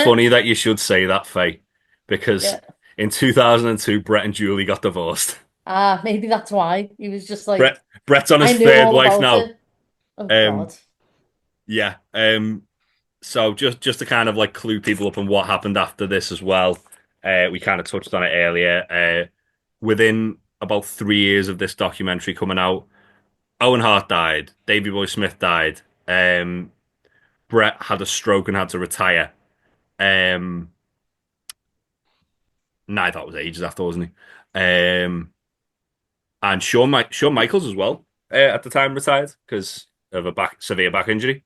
funny that you should say that, Faye, because in 2002, Bret and Julie got divorced. Maybe that's why he was just like Bret's on his third wife now. Oh God. Yeah. So just to kind of like clue people up on what happened after this as well. We kind of touched on it earlier. Within about 3 years of this documentary coming out, Owen Hart died. Davey Boy Smith died. Bret had a stroke and had to retire. Nah, that was ages after, wasn't he? and Shawn Michaels as well. At the time retired because of a severe back injury.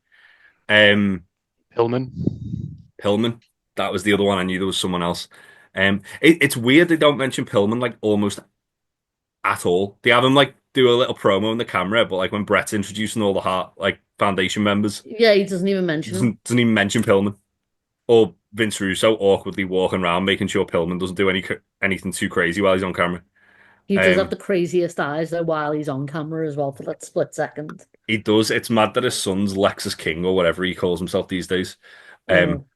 Um, Hillman. Pillman, that was the other one. I knew there was someone else. It's weird they don't mention Pillman like almost at all. They have him like do a little promo in the camera, but like when Brett's introducing all the Heart like Foundation members, Yeah, he doesn't even mention him. doesn't even mention Pillman. Or Vince Russo awkwardly walking around making sure Pillman doesn't do anything too crazy while he's on camera. He does have Um, the craziest eyes though while he's on camera as well for that split second. he does. It's mad that his son's Lexus King or whatever he calls himself these days. Um,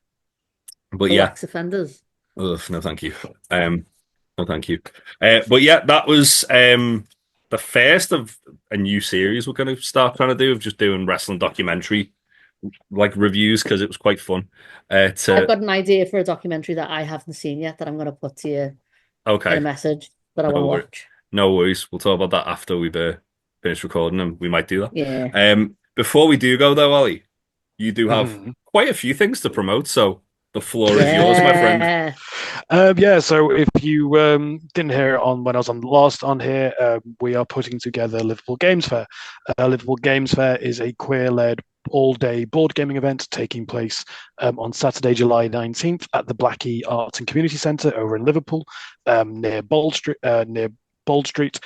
Oh, but the yeah, Lex offenders. ugh, no, thank you. No, thank you. But yeah, that was the first of a new series we're going to start trying to do of just doing wrestling documentary like reviews because it was quite fun. I've To got an idea for a documentary that I haven't seen yet that I'm going to put to you in a okay, message that I want no to worries. watch. No worries. We'll talk about that after we've finished recording, and we might do that. Yeah. Before we do go though, Ollie, you do have Mhm. quite a few things to promote, so the floor is yours, my friend. Yeah. Yeah, so if you didn't hear it on when I was on last on here, we are putting together Liverpool Games Fair. Liverpool Games Fair is a queer-led all-day board gaming event taking place on Saturday, July 19th at the Blackie Arts and Community Centre over in Liverpool, near Bold Street. Near Bold Street.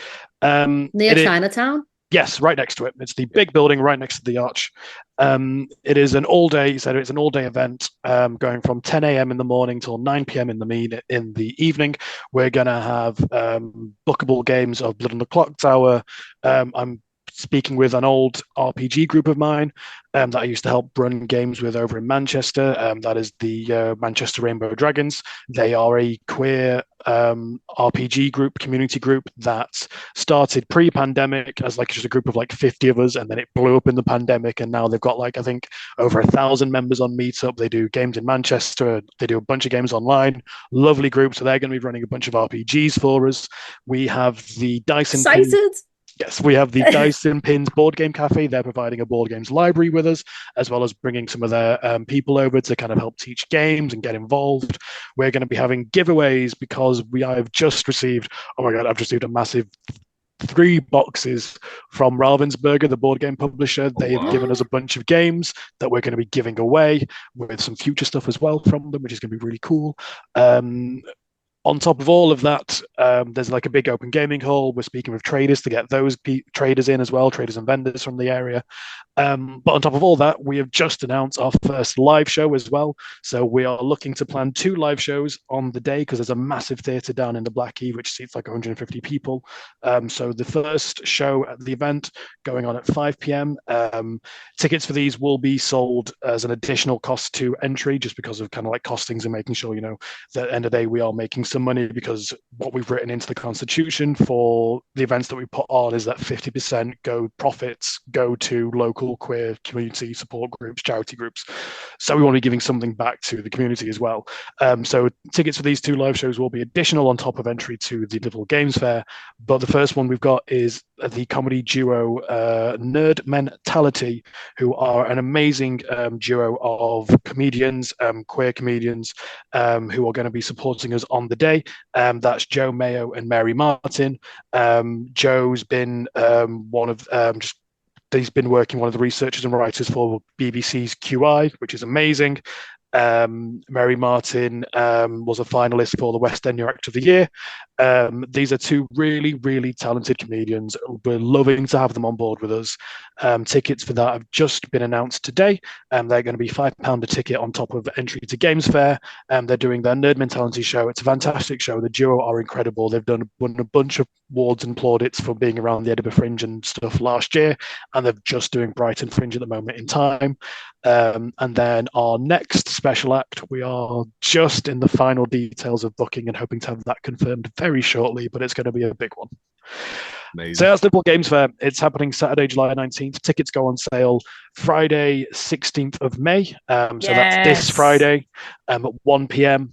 Near Chinatown? Yes, right next to it. It's the big building right next to the arch. It is an all-day. So it's an all-day event going from 10 a.m. in the morning till 9 p.m. in the evening. We're gonna have bookable games of Blood on the Clock Tower. I'm speaking with an old RPG group of mine that I used to help run games with over in Manchester. That is the Manchester Rainbow Dragons. They are a queer RPG group, community group that started pre-pandemic as like just a group of like 50 of us, and then it blew up in the pandemic, and now they've got like I think over 1,000 members on Meetup. They do games in Manchester. They do a bunch of games online. Lovely group. So they're going to be running a bunch of RPGs for us. We have the Dyson Pins. Excited. Yes, we have the Dyson Pins Board Game Cafe. They're providing a board games library with us, as well as bringing some of their people over to kind of help teach games and get involved. We're going to be having giveaways because I've just received, oh my God, I've received a massive 3 boxes from Ravensburger, the board game publisher. They have given us a bunch of games that we're going to be giving away with some future stuff as well from them, which is going to be really cool. On top of all of that, there's like a big open gaming hall. We're speaking with traders to get those traders in as well, traders and vendors from the area. But on top of all that, we have just announced our first live show as well. So we are looking to plan 2 live shows on the day because there's a massive theatre down in the Blackie, which seats like 150 people. So the first show at the event going on at 5 p.m. Tickets for these will be sold as an additional cost to entry just because of kind of like costings and making sure, that at the end of the day, we are making some money because what we've written into the constitution for the events that we put on is that 50% profits go to local queer community support groups, charity groups. So we want to be giving something back to the community as well. So tickets for these 2 live shows will be additional on top of entry to the Liverpool Games Fair. But the first one we've got is the comedy duo Nerd Mentality, who are an amazing duo of comedians, queer comedians, who are going to be supporting us on the day. That's Joe Mayo and Mary Martin. Joe's been he's been working one of the researchers and writers for BBC's QI, which is amazing. Mary Martin was a finalist for the West End New Actor of the Year. These are 2 really, really talented comedians. We're loving to have them on board with us. Tickets for that have just been announced today. They're going to be £5 a ticket on top of entry to Games Fair. They're doing their Nerd Mentality show. It's a fantastic show. The duo are incredible. They've won a bunch of awards and plaudits for being around the Edinburgh Fringe and stuff last year, and they're just doing Brighton Fringe at the moment in time. And then our next special act, we are just in the final details of booking and hoping to have that confirmed very shortly, but it's going to be a big one. Amazing. So that's Liverpool Games Fair. It's happening Saturday, July 19th. Tickets go on sale Friday, 16th of May. So that's this Friday at 1 p.m.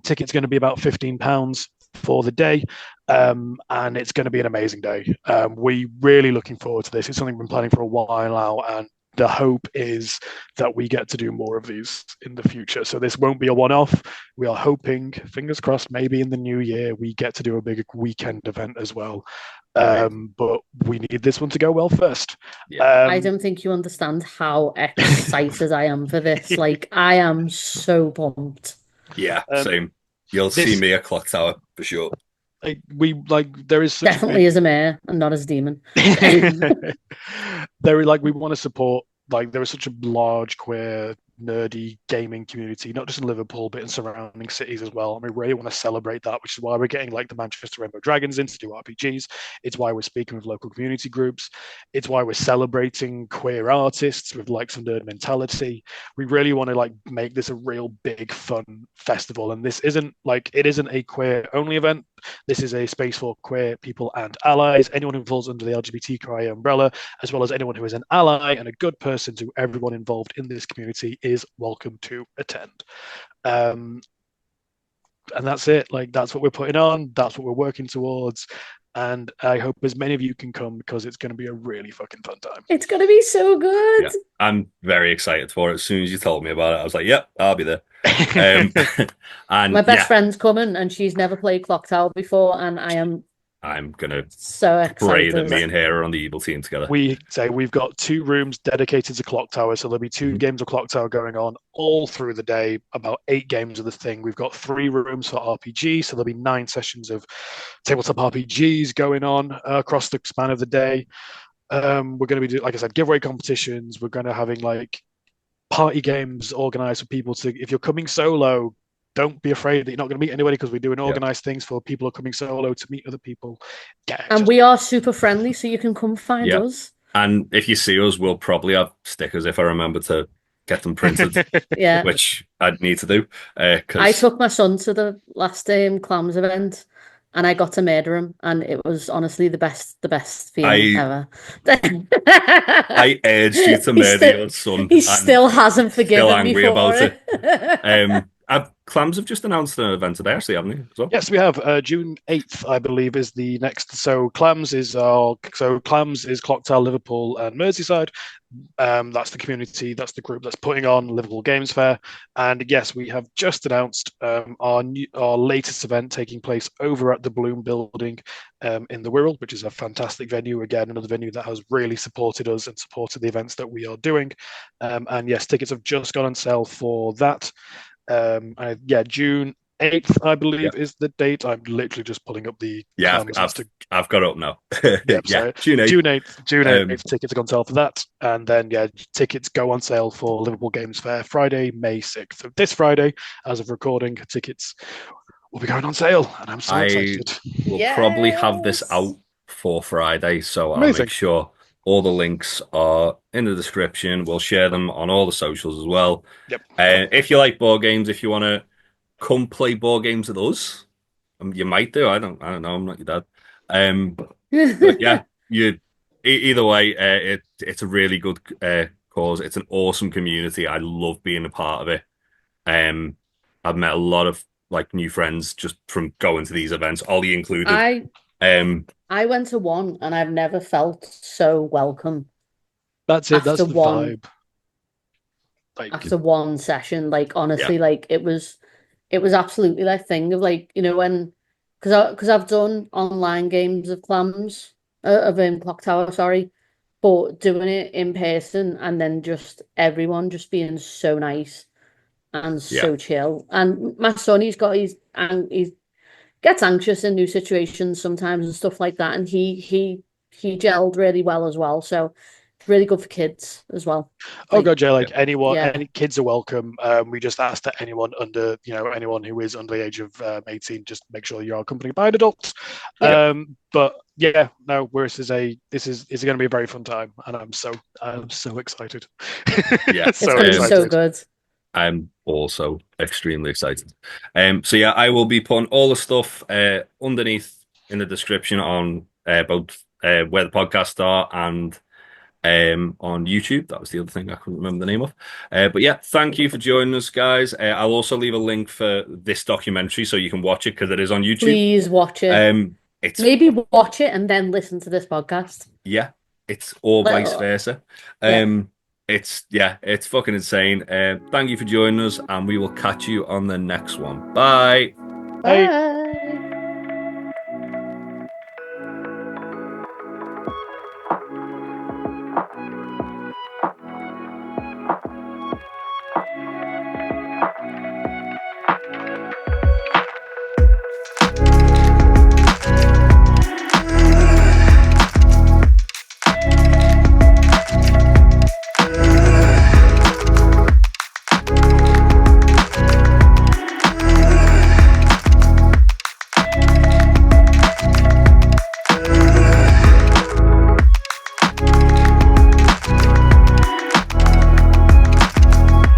Tickets going to be about £15 for the day. And it's going to be an amazing day. We're really looking forward to this. It's something we've been planning for a while now, and the hope is that we get to do more of these in the future. So this won't be a one-off. We are hoping, fingers crossed, maybe in the new year we get to do a big weekend event as well. But we need this one to go well first. I don't think you understand how excited I am for this. Like, I am so pumped. Yeah, same. You'll see me at Clock Tower for sure. There is such definitely as a mayor and not as a demon. We want to support. There is such a large queer nerdy gaming community, not just in Liverpool but in surrounding cities as well, and we really want to celebrate that, which is why we're getting the Manchester Rainbow Dragons in to do RPGs. It's why we're speaking with local community groups. It's why we're celebrating queer artists with some nerd mentality. We really want to make this a real big fun festival, and this isn't it isn't a queer only event. This is a space for queer people and allies, anyone who falls under the LGBTQIA umbrella, as well as anyone who is an ally and a good person. To everyone involved in this community is welcome to attend. And that's it. That's what we're putting on. That's what we're working towards. And I hope as many of you can come, because it's going to be a really fucking fun time. It's going to be so good. Yeah, I'm very excited for it. As soon as you told me about it, I was like, yep, I'll be there. And my best friend's coming, and she's never played Clock Tower before, and I'm gonna so excited pray that me and her are on the evil team together. We've got 2 rooms dedicated to Clock Tower, so there'll be 2 games of Clock Tower going on all through the day, about 8 games of the thing. We've got 3 rooms for RPG, so there'll be 9 sessions of tabletop RPGs going on across the span of the day. We're going to be doing, like I said, giveaway competitions. We're going to having party games organized for people to, if you're coming solo, don't be afraid that you're not going to meet anybody, because we're doing organized things for people who are coming solo to meet other people. And we are super friendly, so you can come find us. And if you see us, we'll probably have stickers if I remember to get them printed. Which I'd need to do. I took my son to the last Clams event, and I got to murder him, and it was honestly the best feeling ever. I urged you to murder your son. He still hasn't forgiven me for it. Clams have just announced an event today, actually, haven't they? So. Yes, we have. June 8th, I believe, is the next. So Clams is Clock Tower, Liverpool, and Merseyside. That's the community, that's the group that's putting on Liverpool Games Fair. And yes, we have just announced our latest event taking place over at the Bloom Building in the Wirral, which is a fantastic venue. Again, another venue that has really supported us and supported the events that we are doing. And yes, tickets have just gone on sale for that. June 8th, I believe, is the date. I'm literally just pulling up the I've got it up now. June 8th, tickets are on sale for that. And then tickets go on sale for Liverpool Games Fair Friday, May 6th. So this Friday, as of recording, tickets will be going on sale, and I'm so excited. We'll probably have this out for Friday, so I'll make sure all the links are in the description. We'll share them on all the socials as well. Yep. If you like board games, if you want to come play board games with us, you might do. I don't know. I'm not your dad. But yeah, either way, it's a really good cause. It's an awesome community. I love being a part of it. I've met a lot of new friends just from going to these events, Ollie included. I went to one, and I've never felt so welcome. That's it. That's the vibe. After one session, honestly, it was absolutely that thing of when, because I've done online games of Clams of Clock Tower, sorry, but doing it in person and then just everyone just being so nice and so chill. And my son, he's gets anxious in new situations sometimes and stuff like that, and he gelled really well as well. So really good for kids as well. Oh god, yeah, anyone, any kids are welcome. We just ask that anyone under, anyone who is under the age of 18, just make sure you're accompanied by an adult. But yeah, no, this is going to be a very fun time, and I'm so excited. Yeah, it's going to be so good. I'm also extremely excited. So yeah, I will be putting all the stuff underneath in the description on both where the podcasts are and on YouTube. That was the other thing I couldn't remember the name of. But yeah, thank you for joining us, guys. I'll also leave a link for this documentary so you can watch it, because it is on YouTube. Please watch it. Maybe watch it and then listen to this podcast. Yeah, it's or vice versa. It's fucking insane. Thank you for joining us, and we will catch you on the next one. Bye. Hey. Bye.